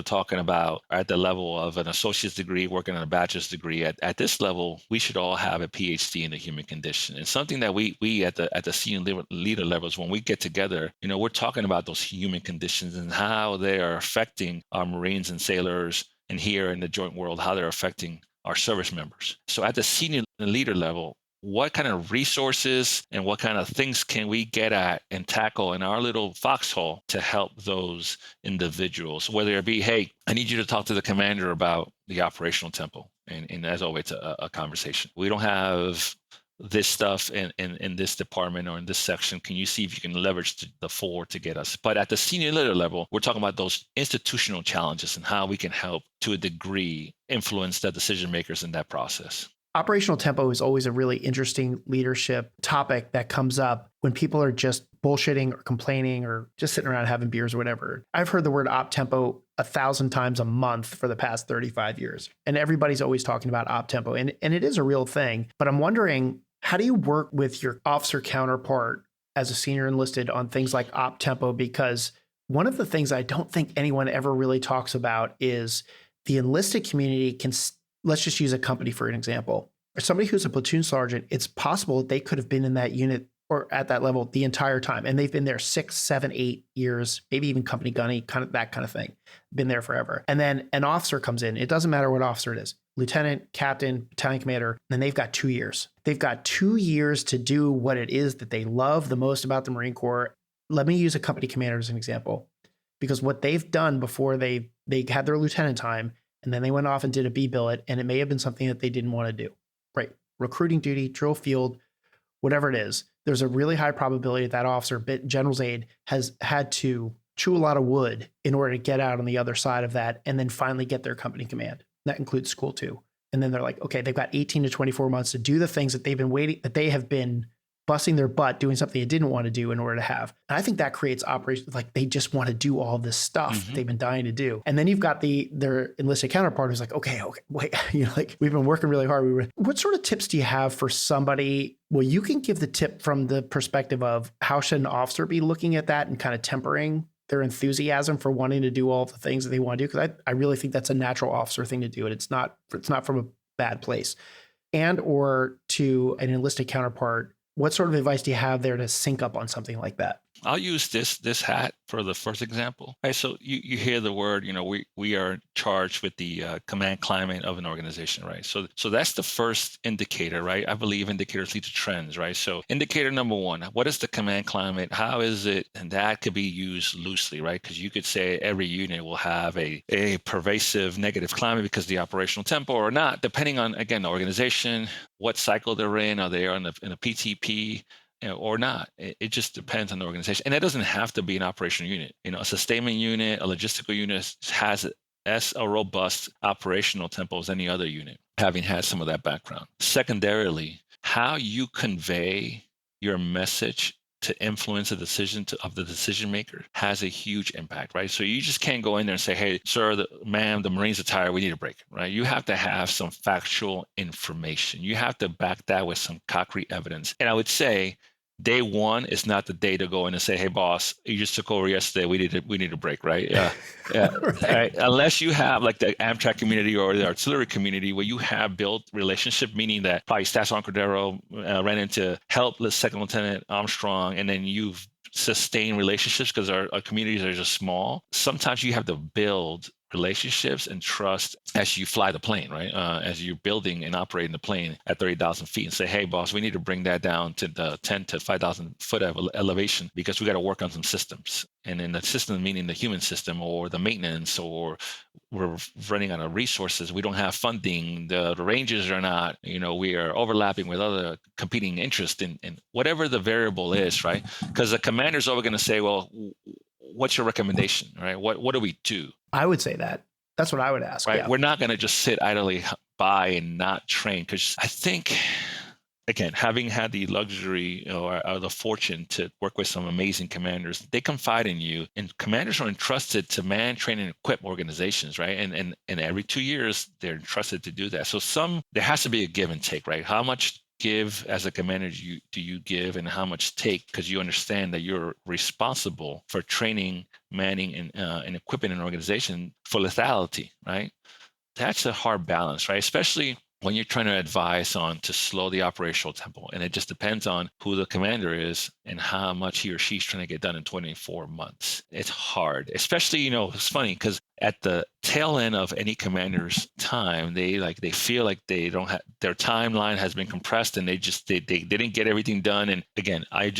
talking about at the level of an associate's degree, working on a bachelor's degree. At this level, we should all have a PhD in the human condition. And something that we at the senior leader levels, when we get together, we're talking about those human conditions and how they are affecting our Marines and sailors, and here in the joint world, how they're affecting our service members. So at the senior leader level, what kind of resources and what kind of things can we get at and tackle in our little foxhole to help those individuals, whether it be, hey, I need you to talk to the commander about the operational tempo. And as always, a conversation. We don't have this stuff in this department or in this section. Can you see if you can leverage the four to get us? But at the senior leader level, we're talking about those institutional challenges and how we can help to a degree influence the decision makers in that process. Operational tempo is always a really interesting leadership topic that comes up when people are just bullshitting or complaining or just sitting around having beers or whatever. I've heard the word op tempo 1,000 times a month for the past 35 years. And everybody's always talking about op tempo. And it is a real thing. But I'm wondering, how do you work with your officer counterpart as a senior enlisted on things like op tempo? Because one of the things I don't think anyone ever really talks about is the enlisted community can, let's just use a company for an example. Or somebody who's a platoon sergeant, it's possible they could have been in that unit or at that level the entire time. And they've been there 6, 7, 8 years, maybe even company gunny, kind of that kind of thing, been there forever. And then an officer comes in. It doesn't matter what officer it is, lieutenant, captain, battalion commander, and they've got 2 years. They've got 2 years to do what it is that they love the most about the Marine Corps. Let me use a company commander as an example, because what they've done before they had their lieutenant time, and then they went off and did a B billet, and it may have been something that they didn't want to do, right? Recruiting duty, drill field, whatever it is, there's a really high probability that officer, general's aide, has had to chew a lot of wood in order to get out on the other side of that and then finally get their company command. That includes school too. And then they're like, okay, they've got 18 to 24 months to do the things that they have been busting their butt doing something they didn't want to do in order to have. And I think that creates operations like they just want to do all this stuff that they've been dying to do. And then you've got their enlisted counterpart who's like, okay, wait, like we've been working really hard. What sort of tips do you have for somebody? Well, you can give the tip from the perspective of how should an officer be looking at that and kind of tempering their enthusiasm for wanting to do all the things that they want to do. Because I really think that's a natural officer thing to do. And it's not from a bad place. And or to an enlisted counterpart, what sort of advice do you have there to sync up on something like that? I'll use this hat for the first example. Right, so you hear the word, we are charged with the command climate of an organization, right? So that's the first indicator, right? I believe indicators lead to trends, right? So indicator number one, what is the command climate? How is it? And that could be used loosely, right? Because you could say every unit will have a pervasive negative climate because of the operational tempo or not, depending on, again, the organization, what cycle they're in. Are they in a PTP? Or not. It just depends on the organization. And that doesn't have to be an operational unit. A sustainment unit, a logistical unit has as a robust operational tempo as any other unit, having had some of that background. Secondarily, how you convey your message to influence the decision of the decision maker has a huge impact, right? So you just can't go in there and say, hey, sir, ma'am, the Marines are tired, we need a break, right? You have to have some factual information. You have to back that with some concrete evidence. And I would say, day one is not the day to go in and say, hey, boss, you just took over yesterday. We need a break, right? Yeah. Right. Unless you have like the Amtrak community or the artillery community where you have built relationship, meaning that probably Staff Sergeant Cordero ran into help Second Lieutenant Armstrong, and then you've sustained relationships because our communities are just small. Sometimes you have to build relationships and trust as you fly the plane, right? As you're building and operating the plane at 30,000 feet and say, hey, boss, we need to bring that down to the 10 to 5,000 foot elevation because we got to work on some systems. And in the system, meaning the human system or the maintenance, or we're running out of resources. We don't have funding. The ranges are not, we are overlapping with other competing interests in whatever the variable is, right? Because the commander's always going to say, well, what's your recommendation, right? What do we do? I would say that. That's what I would ask. Right. Yeah. We're not going to just sit idly by and not train, because I think, again, having had the luxury or the fortune to work with some amazing commanders, they confide in you, and commanders are entrusted to man, train, and equip organizations, right? And every 2 years, they're entrusted to do that. So there has to be a give and take, right? How much give as a commander do you give, and how much take, because you understand that you're responsible for training, manning, and equipping an organization for lethality, right? That's a hard balance, right? Especially when you're trying to advise on to slow the operational tempo. And it just depends on who the commander is and how much he or she's trying to get done in 24 months. It's hard, especially, it's funny because at the tail end of any commander's time, they feel like they don't have, their timeline has been compressed and they didn't get everything done. And again, I've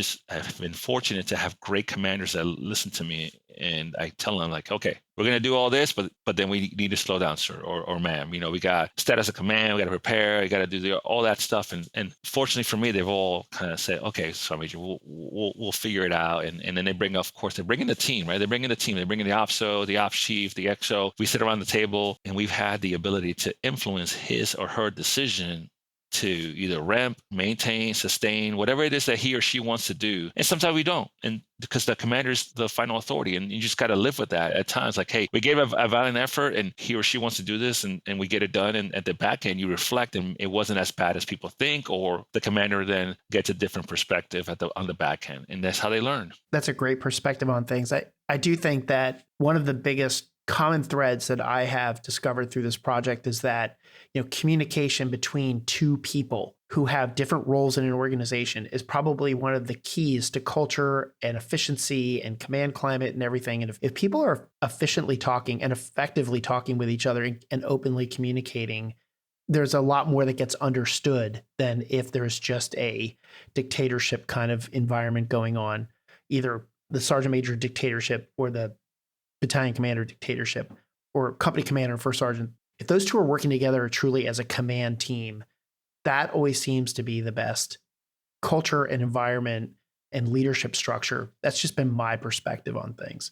been fortunate to have great commanders that listen to me, and I tell them like, okay, we're going to do all this, but then we need to slow down, sir, or ma'am. We got status of command, we got to prepare, we got to do all that stuff. And fortunately for me, they've all kind of said, okay, Sergeant Major, we'll figure it out. And then they bring in the team, right? They bring in the team, they bring in the OPSO, the ops chief, the XO. We sit around the table, and we've had the ability to influence his or her decision to either ramp, maintain, sustain, whatever it is that he or she wants to do. And sometimes we don't, and because the commander's the final authority, and you just got to live with that at times. Like, hey, we gave a valiant effort, and he or she wants to do this, and we get it done. And at the back end, you reflect, and it wasn't as bad as people think, or the commander then gets a different perspective on the back end, and that's how they learn. That's a great perspective on things. I do think that one of the biggest common threads that I have discovered through this project is that, communication between two people who have different roles in an organization is probably one of the keys to culture and efficiency and command climate and everything. And if people are efficiently talking and effectively talking with each other and openly communicating, there's a lot more that gets understood than if there's just a dictatorship kind of environment going on, either the sergeant major dictatorship or the battalion commander dictatorship or company commander and first sergeant. If those two are working together truly as a command team, that always seems to be the best culture and environment and leadership structure. That's just been my perspective on things.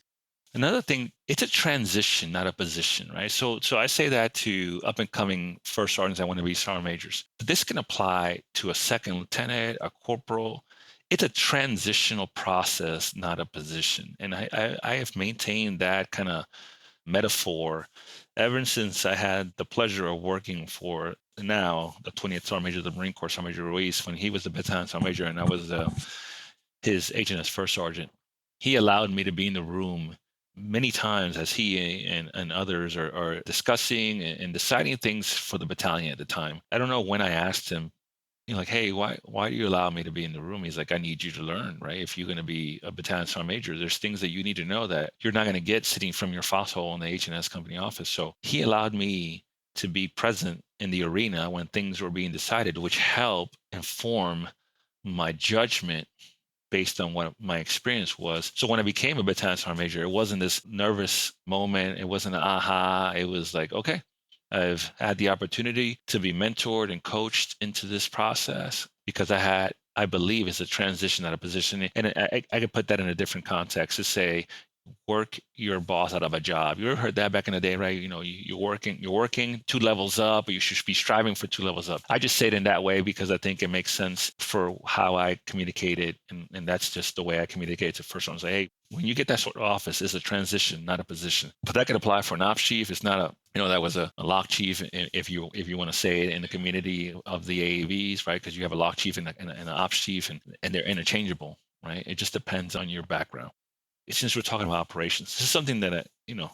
Another thing, it's a transition, not a position, right? So I say that to up and coming first sergeants that want to be sergeant majors. But this can apply to a second lieutenant, a corporal. It's a transitional process, not a position. And I have maintained that kind of metaphor ever since I had the pleasure of working for now the 20th Sergeant Major of the Marine Corps, Sergeant Major Ruiz, when he was the battalion sergeant major and I was his agent as first sergeant. He allowed me to be in the room many times as he and others are discussing and deciding things for the battalion at the time. I don't know when I asked him, like, hey, why do you allow me to be in the room? He's like, I need you to learn, right? If you're going to be a battalion sergeant major, there's things that you need to know that you're not going to get sitting from your foxhole in the H&S company office. So he allowed me to be present in the arena when things were being decided, which helped inform my judgment based on what my experience was. So when I became a battalion sergeant major, it wasn't this nervous moment. It wasn't an aha. It was like, okay, I've had the opportunity to be mentored and coached into this process because I believe it's a transition out of position. And I could put that in a different context to say, work your boss out of a job. You ever heard that back in the day, right? You're working 2 levels up, or you should be striving for 2 levels up. I just say it in that way because I think it makes sense for how I communicated. And that's just the way I communicate to first ones. Like, hey, when you get that sort of office, it's a transition, not a position. But that could apply for an ops chief. It's not that was a lock chief, if you want to say it in the community of the AAVs, right? Because you have a lock chief and an ops chief, and they're interchangeable, right? It just depends on your background. Since we're talking about operations, this is something that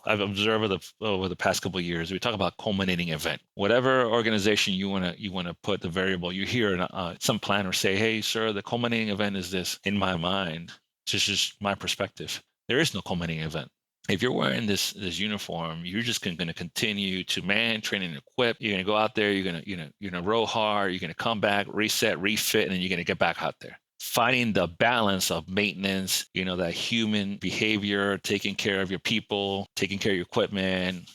I've observed over the past couple of years. We talk about culminating event. Whatever organization you want to put the variable, you hear some planner say, "Hey, sir, the culminating event is this." In my mind, it's just my perspective. There is no culminating event. If you're wearing this uniform, you're just going to continue to man, train, and equip. You're going to go out there. You're going to row hard. You're going to come back, reset, refit, and then you're going to get back out there. Finding the balance of maintenance, that human behavior, taking care of your people, taking care of your equipment,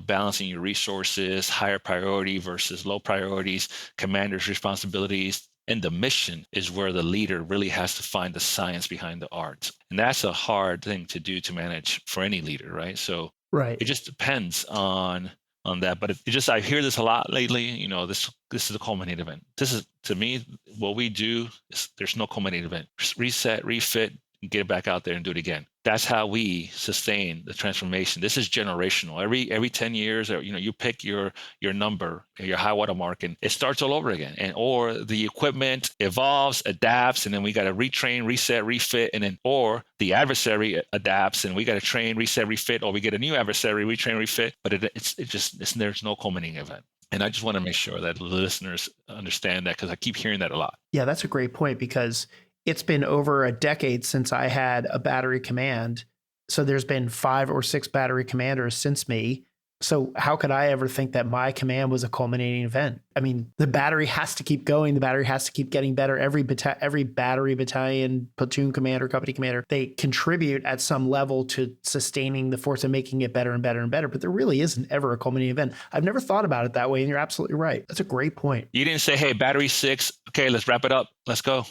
balancing your resources, higher priority versus low priorities, commander's responsibilities. And the mission is where the leader really has to find the science behind the art. And that's a hard thing to do to manage for any leader, right? So it just depends on that. But I hear this a lot lately. This is a culminating event. This is, to me, what we do is there's no culminating event. Just reset, refit, and get it back out there and do it again. That's how we sustain the transformation. This is generational. Every 10 years, you pick your number, your high water mark, and it starts all over again. Or the equipment evolves, adapts, and then we got to retrain, reset, refit, or the adversary adapts, and we got to train, reset, refit, or we get a new adversary, retrain, refit. But there's no culminating event. And I just want to make sure that the listeners understand that, because I keep hearing that a lot. Yeah, that's a great point, because it's been over a decade since I had a battery command. So there's been 5 or 6 battery commanders since me. So how could I ever think that my command was a culminating event? I mean, the battery has to keep going. The battery has to keep getting better. Every battery, battalion, platoon commander, company commander, they contribute at some level to sustaining the force and making it better and better and better. But there really isn't ever a culminating event. I've never thought about it that way, and you're absolutely right. That's a great point. You didn't say, hey, battery 6, okay, let's wrap it up. Let's go,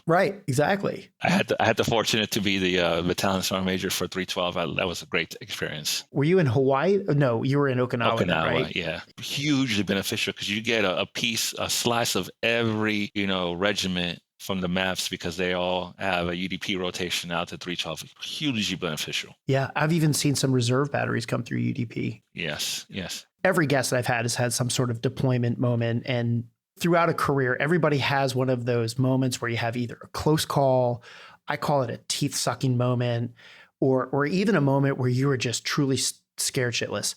Right, exactly. I had the fortunate to be the battalion sergeant major for 312. That was a great experience. Were you in Hawaii? No, you were in Okinawa, right? Yeah. Hugely beneficial, because you get a slice of every, regiment from the maps, because they all have a UDP rotation out to 312. Hugely beneficial. Yeah, I've even seen some reserve batteries come through UDP. Yes. Every guest that I've had has had some sort of deployment moment, and throughout a career, everybody has one of those moments where you have either a close call, I call it a teeth-sucking moment, or even a moment where you were just truly scared shitless.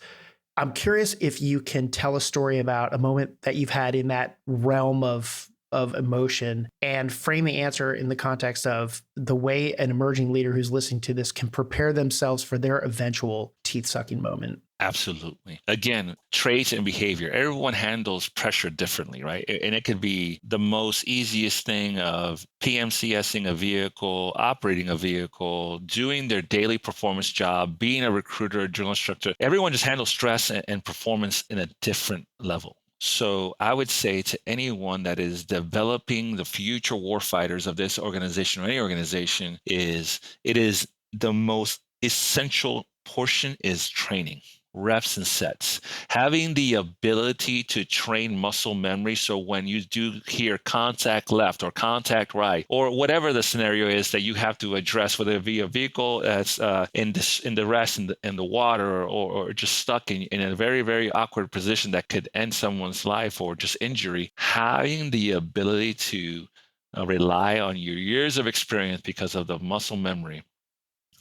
I'm curious if you can tell a story about a moment that you've had in that realm of emotion, and frame the answer in the context of the way an emerging leader who's listening to this can prepare themselves for their eventual teeth-sucking moment. Absolutely. Again, traits and behavior. Everyone handles pressure differently, right? And it could be the most easiest thing of PMCSing a vehicle, operating a vehicle, doing their daily performance job, being a recruiter, a drill instructor. Everyone just handles stress and performance in a different level. So I would say to anyone that is developing the future warfighters of this organization or any organization, it is the most essential portion is training, reps and sets, having the ability to train muscle memory. So when you do hear contact left or contact right, or whatever the scenario is that you have to address, whether it be a vehicle that's in the rest in the water, or just stuck in a very, very awkward position that could end someone's life or just injury, having the ability to rely on your years of experience because of the muscle memory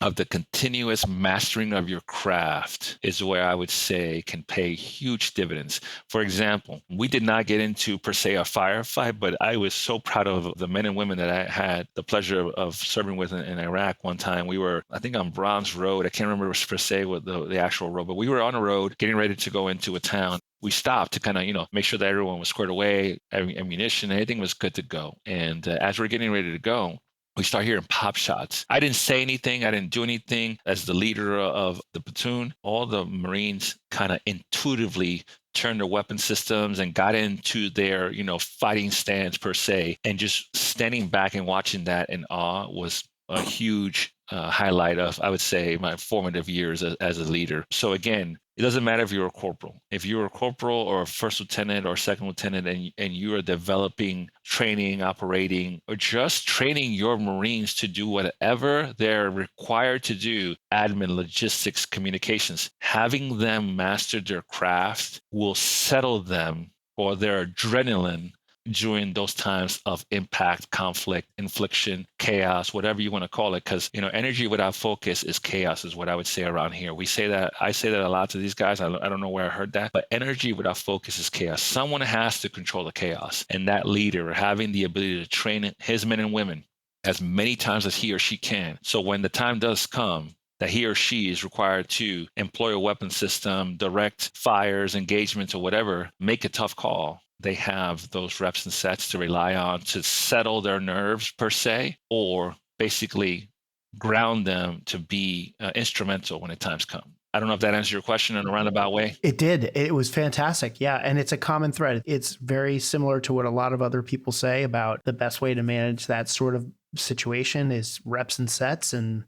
of the continuous mastering of your craft is where I would say can pay huge dividends. For example, we did not get into per se a firefight, but I was so proud of the men and women that I had the pleasure of serving with in Iraq one time. We were, I think, on Bronze Road. I can't remember per se what the actual road, but we were on a road getting ready to go into a town. We stopped to kind of, make sure that everyone was squared away, ammunition, anything was good to go. And as we're getting ready to go, we start hearing pop shots. I didn't say anything. I didn't do anything. As the leader of the platoon, all the Marines kind of intuitively turned their weapon systems and got into their, fighting stance per se. And just standing back and watching that in awe was a huge highlight of, I would say, my formative years as a leader. So again, it doesn't matter if you're a corporal. If you're a corporal or a first lieutenant or second lieutenant and you are developing, training, operating, or just training your Marines to do whatever they're required to do, admin, logistics, communications, having them master their craft will settle them or their adrenaline during those times of impact, conflict, infliction, chaos, whatever you want to call it. Because, energy without focus is chaos, is what I would say around here. I say that a lot to these guys. I don't know where I heard that, but energy without focus is chaos. Someone has to control the chaos. And that leader having the ability to train his men and women as many times as he or she can. So when the time does come, that he or she is required to employ a weapon system, direct fires, engagements, or whatever, make a tough call. They have those reps and sets to rely on to settle their nerves per se, or basically ground them to be instrumental when the times come. I don't know if that answers your question in a roundabout way. It did. It was fantastic. Yeah. And it's a common thread. It's very similar to what a lot of other people say about the best way to manage that sort of situation is reps and sets. And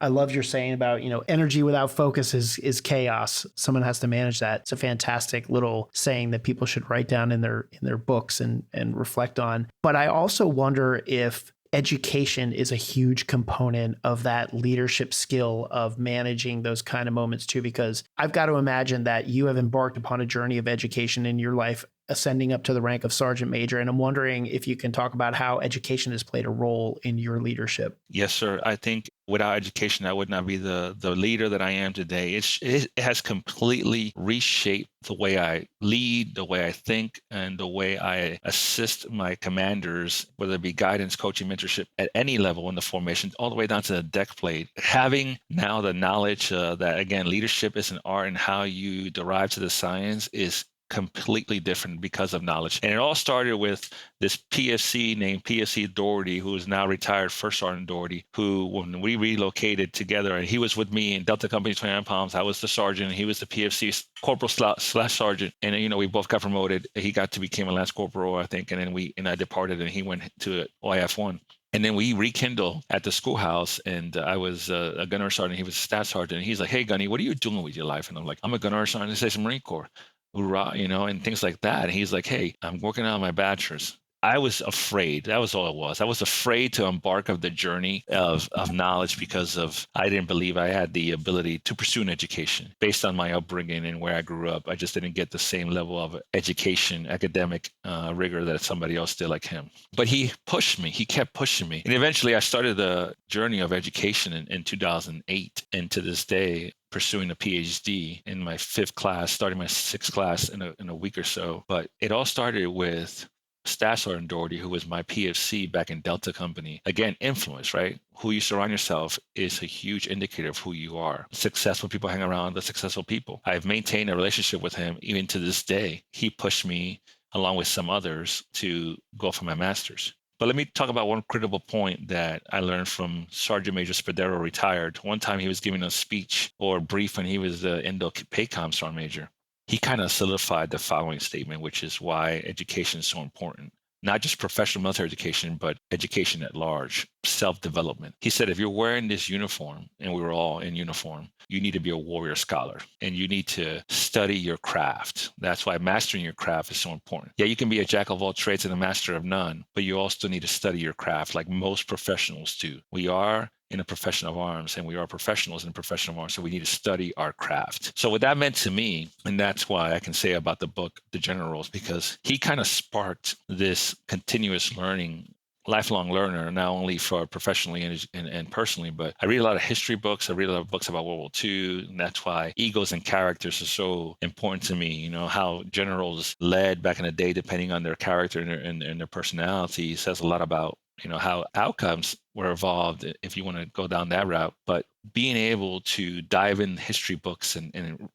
I love your saying about, energy without focus is chaos. Someone has to manage that. It's a fantastic little saying that people should write down in their books and reflect on. But I also wonder if education is a huge component of that leadership skill of managing those kind of moments too, because I've got to imagine that you have embarked upon a journey of education in your life, ascending up to the rank of sergeant major. And I'm wondering if you can talk about how education has played a role in your leadership. Yes, sir. I think without education, I would not be the leader that I am today. It has completely reshaped the way I lead, the way I think, and the way I assist my commanders, whether it be guidance, coaching, mentorship at any level in the formation, all the way down to the deck plate. Having now the knowledge that, again, leadership is an art, and how you derive to the science is completely different because of knowledge. And it all started with this PFC named PFC Doherty, who is now retired First Sergeant Doherty, who, when we relocated together, and he was with me in Delta Company 29 Palms, I was the sergeant, and he was the PFC corporal slash sergeant. And, we both got promoted. He became a lance corporal, I think. And then I departed, and he went to OIF1. And then we rekindled at the schoolhouse, and I was a gunnery sergeant. He was a staff sergeant. And he's like, "Hey, Gunny, what are you doing with your life?" And I'm like, "I'm a gunnery sergeant in the States Marine Corps." Hoorah, and things like that. And he's like, "Hey, I'm working on my bachelor's." I was afraid. That was all it was. I was afraid to embark of the journey of knowledge because I didn't believe I had the ability to pursue an education based on my upbringing and where I grew up. I just didn't get the same level of education, academic rigor that somebody else did like him. But he pushed me. He kept pushing me. And eventually I started the journey of education in 2008. And to this day, pursuing a PhD in my 5th class, starting my 6th class in a week or so. But it all started with Staff Sergeant Doherty, who was my PFC back in Delta Company. Again, influence, right? Who you surround yourself is a huge indicator of who you are. Successful people hang around the successful people. I've maintained a relationship with him even to this day. He pushed me, along with some others, to go for my master's. But let me talk about one critical point that I learned from Sergeant Major Cordero, retired. One time he was giving a speech or a brief when he was the Indo-PACOM Sergeant Major. He kind of solidified the following statement, which is why education is so important. not just professional military education, but education at large, self-development. He said, if you're wearing this uniform, and we were all in uniform, you need to be a warrior scholar and you need to study your craft. That's why mastering your craft is so important. Yeah, you can be a jack of all trades and a master of none, but you also need to study your craft like most professionals do. We are in a profession of arms, and we are professionals in a profession of arms, so we need to study our craft. So what that meant to me, and that's why I can say about the book, The Generals, because he kind of sparked this continuous learning, lifelong learner, not only for professionally and personally, but I read a lot of history books. I read a lot of books about World War II, and that's why egos and characters are so important to me. You know, how generals led back in the day, depending on their character and their personality, says a lot about, you know, how outcomes were evolved, if you want to go down that route. But being able to dive in history books and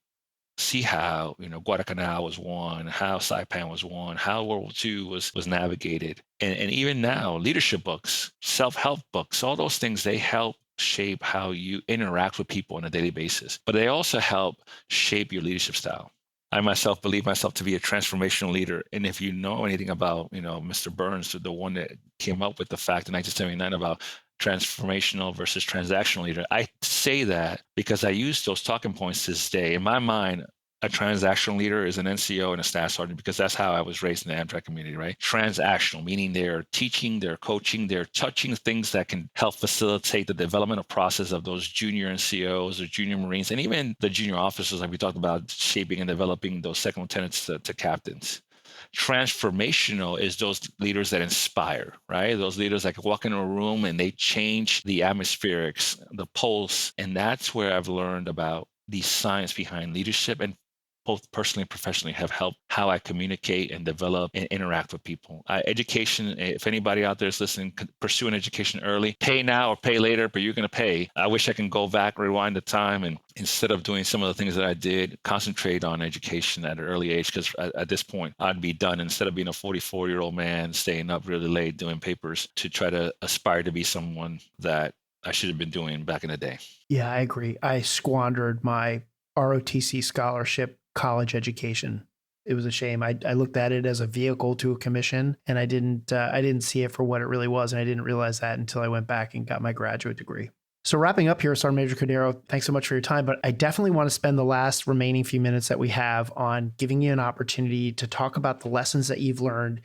see how, you know, Guadalcanal was won, how Saipan was won, how World War II was navigated. And even now, leadership books, self-help books, all those things, they help shape how you interact with people on a daily basis. But they also help shape your leadership style. I myself believe myself to be a transformational leader. And if you know anything about, you know, Mr. Burns, the one that came up with the fact in 1979 about transformational versus transactional leader, I say that because I use those talking points to this day. In my mind, a transactional leader is an NCO and a staff sergeant, because that's how I was raised in the Amtrak community, right? Transactional, meaning they're teaching, they're coaching, they're touching things that can help facilitate the developmental process of those junior NCOs or junior Marines, and even the junior officers, like we talked about, shaping and developing those second lieutenants to captains. Transformational is those leaders that inspire, right? Those leaders that can walk into a room and they change the atmospherics, the pulse. And that's where I've learned about the science behind leadership, and both personally and professionally have helped how I communicate and develop and interact with people. Education, if anybody out there is listening, pursue an education early. Pay now or pay later, but you're going to pay. I wish I can go back, rewind the time, and instead of doing some of the things that I did, concentrate on education at an early age, because at this point, I'd be done. Instead of being a 44-year-old man staying up really late doing papers to try to aspire to be someone that I should have been doing back in the day. Yeah, I agree. I squandered my ROTC scholarship college education. It was a shame. I looked at it as a vehicle to a commission, and I didn't see it for what it really was, and I didn't realize that until I went back and got my graduate degree. So wrapping up here, Sergeant Major Cordero, thanks so much for your time, but I definitely want to spend the last remaining few minutes that we have on giving you an opportunity to talk about the lessons that you've learned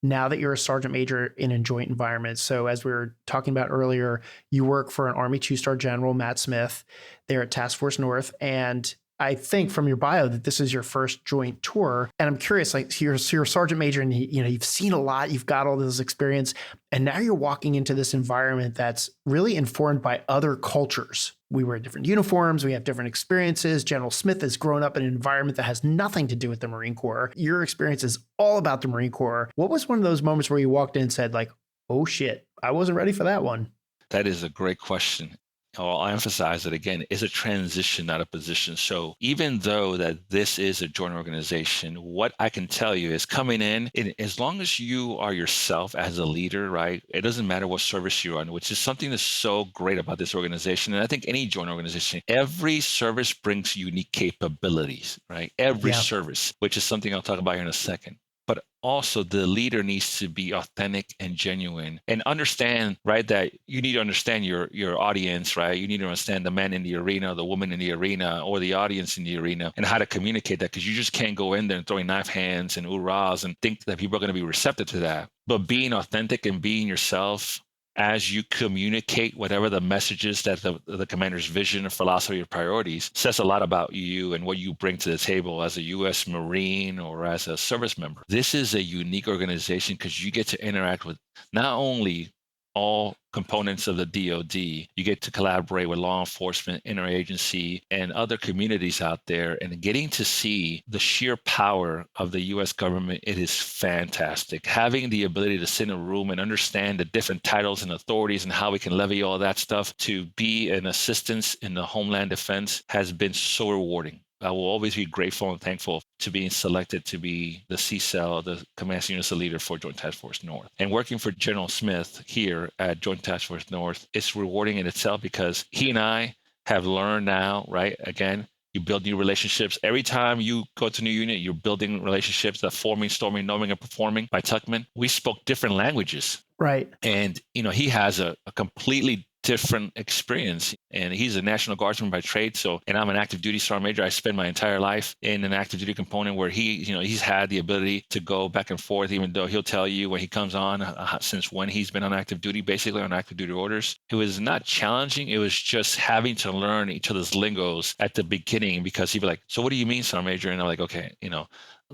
now that you're a sergeant major in a joint environment. So as we were talking about earlier, you work for an Army 2-star General, Matt Smith, there at Task Force North. And I think from your bio that this is your first joint tour. And I'm curious, like you're a sergeant major and you've seen a lot, you've got all this experience, and now you're walking into this environment that's really informed by other cultures. We wear different uniforms, we have different experiences. General Smith has grown up in an environment that has nothing to do with the Marine Corps. Your experience is all about the Marine Corps. What was one of those moments where you walked in and said, like, oh shit, I wasn't ready for that one? That is a great question. I'll emphasize that again, it's a transition, not a position. So even though that this is a joint organization, what I can tell you is coming in, as long as you are yourself as a leader, right? It doesn't matter what service you're on, which is something that's so great about this organization. And I think any joint organization, every service brings unique capabilities, right? Every service, which is something I'll talk about here in a second. But also the leader needs to be authentic and genuine and understand, right, that you need to understand your audience, right? You need to understand the man in the arena, the woman in the arena, or the audience in the arena, and how to communicate that, because you just can't go in there and throwing knife hands and hoorahs and think that people are going to be receptive to that. But being authentic and being yourself as you communicate whatever the messages that the commander's vision or philosophy or priorities, says a lot about you and what you bring to the table as a U.S. Marine or as a service member. This is a unique organization because you get to interact with not only all components of the DoD, you get to collaborate with law enforcement, interagency, and other communities out there. And getting to see the sheer power of the U.S. government, it is fantastic. Having the ability to sit in a room and understand the different titles and authorities and how we can levy all that stuff to be an assistance in the Homeland Defense has been so rewarding. I will always be grateful and thankful to being selected to be the CSEL, the Command Unit Leader for Joint Task Force North. And working for General Smith here at Joint Task Force North, it's rewarding in itself because he and I have learned now, right, again, You build new relationships. Every time you go to a new unit, you're building relationships that forming, storming, knowing, and performing. By Tuckman, we spoke different languages. Right. And, he has a completely different experience. And he's a National Guardsman by trade. And I'm an active duty sergeant major. I spent my entire life in an active duty component where he's had the ability to go back and forth, even though he'll tell you when he comes on, since when he's been on active duty, basically on active duty orders. It was not challenging. It was just having to learn each other's lingos at the beginning, because he'd be like, so what do you mean, sergeant major? And I'm like, okay,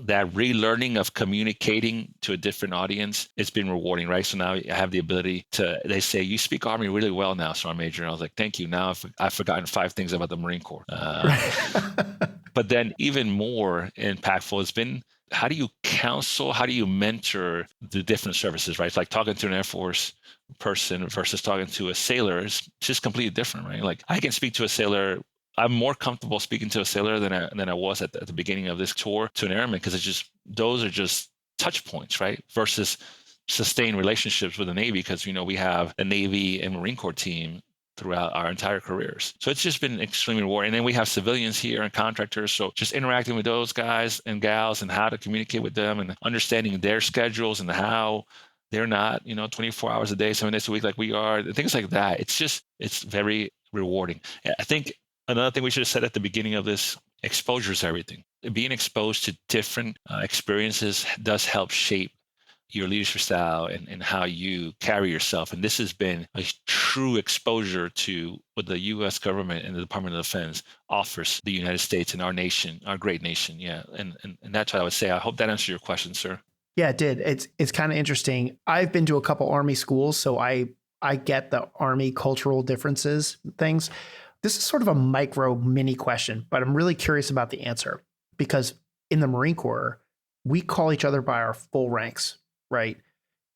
that relearning of communicating to a different audience, it's been rewarding, right? So now I have the ability they say, you speak Army really well now, Sergeant Major. And I was like, thank you. Now I've forgotten 5 things about the Marine Corps. But then even more impactful has been, how do you counsel, how do you mentor the different services, right? It's like talking to an Air Force person versus talking to a sailor is just completely different, right? Like I can speak to a sailor. I'm more comfortable speaking to a sailor than I was at the beginning of this tour to an airman, because those are just touch points, right? Versus sustained relationships with the Navy, because we have the Navy and Marine Corps team throughout our entire careers. So it's just been extremely rewarding. And then we have civilians here and contractors. So just interacting with those guys and gals and how to communicate with them and understanding their schedules and how they're not, 24 hours a day, 7 days a week like we are, things like that. It's very rewarding. I think another thing we should have said at the beginning of this, exposure is everything. Being exposed to different experiences does help shape your leadership style and how you carry yourself. And this has been a true exposure to what the U.S. government and the Department of Defense offers the United States and our nation, our great nation. Yeah. And that's what I would say. I hope that answered your question, sir. Yeah, it did. It's kind of interesting. I've been to a couple Army schools, so I get the Army cultural differences, things. This is sort of a micro mini question, but I'm really curious about the answer, because in the Marine Corps, we call each other by our full ranks, right?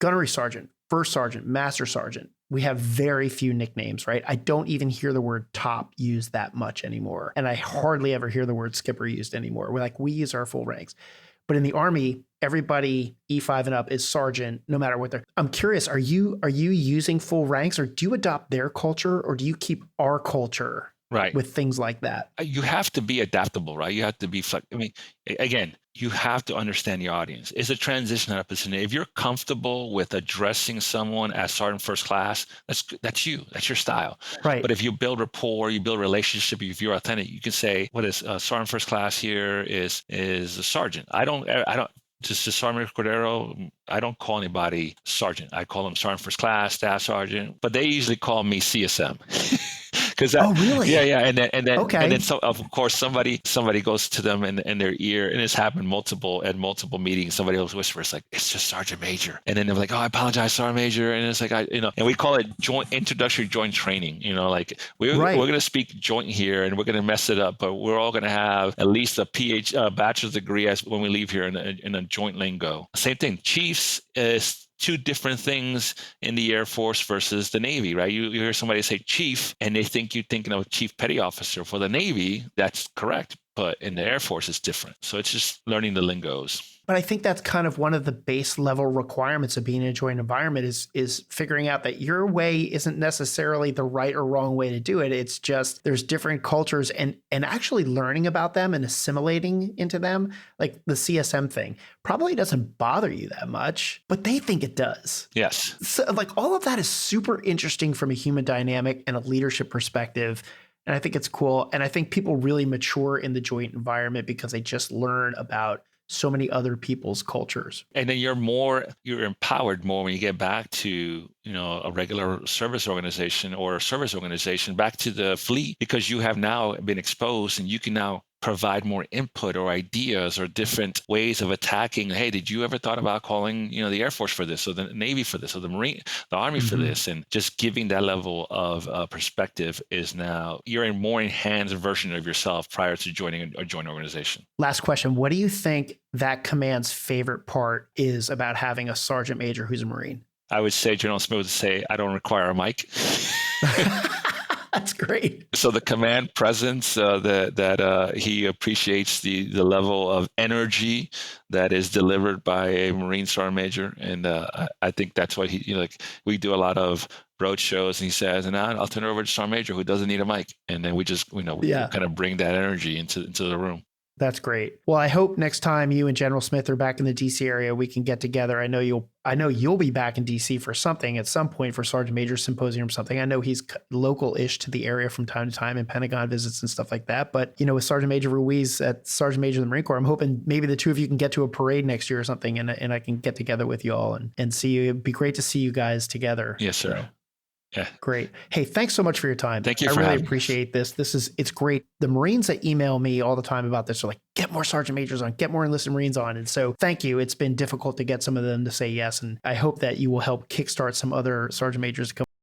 Gunnery sergeant, first sergeant, master sergeant. We have very few nicknames, right? I don't even hear the word top used that much anymore. And I hardly ever hear the word skipper used anymore. We use our full ranks. But in the Army, everybody E5 and up is sergeant, no matter what they're. I'm curious, are you using full ranks, or do you adopt their culture, or do you keep our culture right with things like that? You have to be adaptable, right? You have to be flexible. I mean, again, you have to understand your audience. It's a transition at a position. If you're comfortable with addressing someone as Sergeant First Class, that's you. That's your style. Right. But if you build rapport, you build relationship, if you're authentic, you can say, what is Sergeant First Class here is a sergeant. I don't just Sergeant Cordero, I don't call anybody sergeant. I call them Sergeant First Class, Staff Sergeant, but they usually call me CSM. Oh, really? Yeah. And then, okay. And then so, of course, somebody goes to them in their ear, and it's happened at multiple meetings. Somebody else whispers like, it's just Sergeant Major. And then they're like, oh, I apologize, Sergeant Major. And it's like, and we call it introductory joint training, like we're going to speak joint here and we're going to mess it up, but we're all going to have at least a bachelor's degree when we leave here in a joint lingo. Same thing. Chiefs is two different things in the Air Force versus the Navy, right? You hear somebody say chief and they think you're thinking of a chief petty officer. For the Navy, that's correct. But in the Air Force, it's different. So it's just learning the lingos. But I think that's kind of one of the base level requirements of being in a joint environment is figuring out that your way isn't necessarily the right or wrong way to do it. It's just there's different cultures and actually learning about them and assimilating into them. Like the CSM thing probably doesn't bother you that much, but they think it does. Yes. So like all of that is super interesting from a human dynamic and a leadership perspective. And I think it's cool. And I think people really mature in the joint environment because they just learn about so many other people's cultures. And then you're empowered more when you get back to, a regular service organization or a service organization, back to the fleet, because you have now been exposed and you can now provide more input or ideas or different ways of attacking. Hey, did you ever thought about calling, the Air Force for this or the Navy for this or the Army for this? And just giving that level of perspective is now you're a more enhanced version of yourself prior to joining a joint organization. Last question. What do you think that command's favorite part is about having a sergeant major who's a Marine? I would say General Smith would say, I don't require a mic. That's great. So the command presence, that he appreciates the level of energy that is delivered by a Marine Sergeant Major, and I think that's what he, like, we do a lot of road shows, and he says, and I'll turn it over to Sergeant Major who doesn't need a mic, and then we just we kind of bring that energy into the room. That's great. Well, I hope next time you and General Smith are back in the DC area, we can get together. I know you'll be back in DC for something at some point for Sergeant Major Symposium or something. I know he's local-ish to the area from time to time in Pentagon visits and stuff like that. But, with Sergeant Major Ruiz at Sergeant Major of the Marine Corps, I'm hoping maybe the two of you can get to a parade next year or something, and I can get together with you all and see you. It'd be great to see you guys together. Yes, sir. So. Yeah. Great. Hey, thanks so much for your time. Thank you. I really appreciate this. It's great. The Marines that email me all the time about this are like, get more Sergeant Majors on, get more enlisted Marines on. And so thank you. It's been difficult to get some of them to say yes. And I hope that you will help kickstart some other Sergeant Majors to come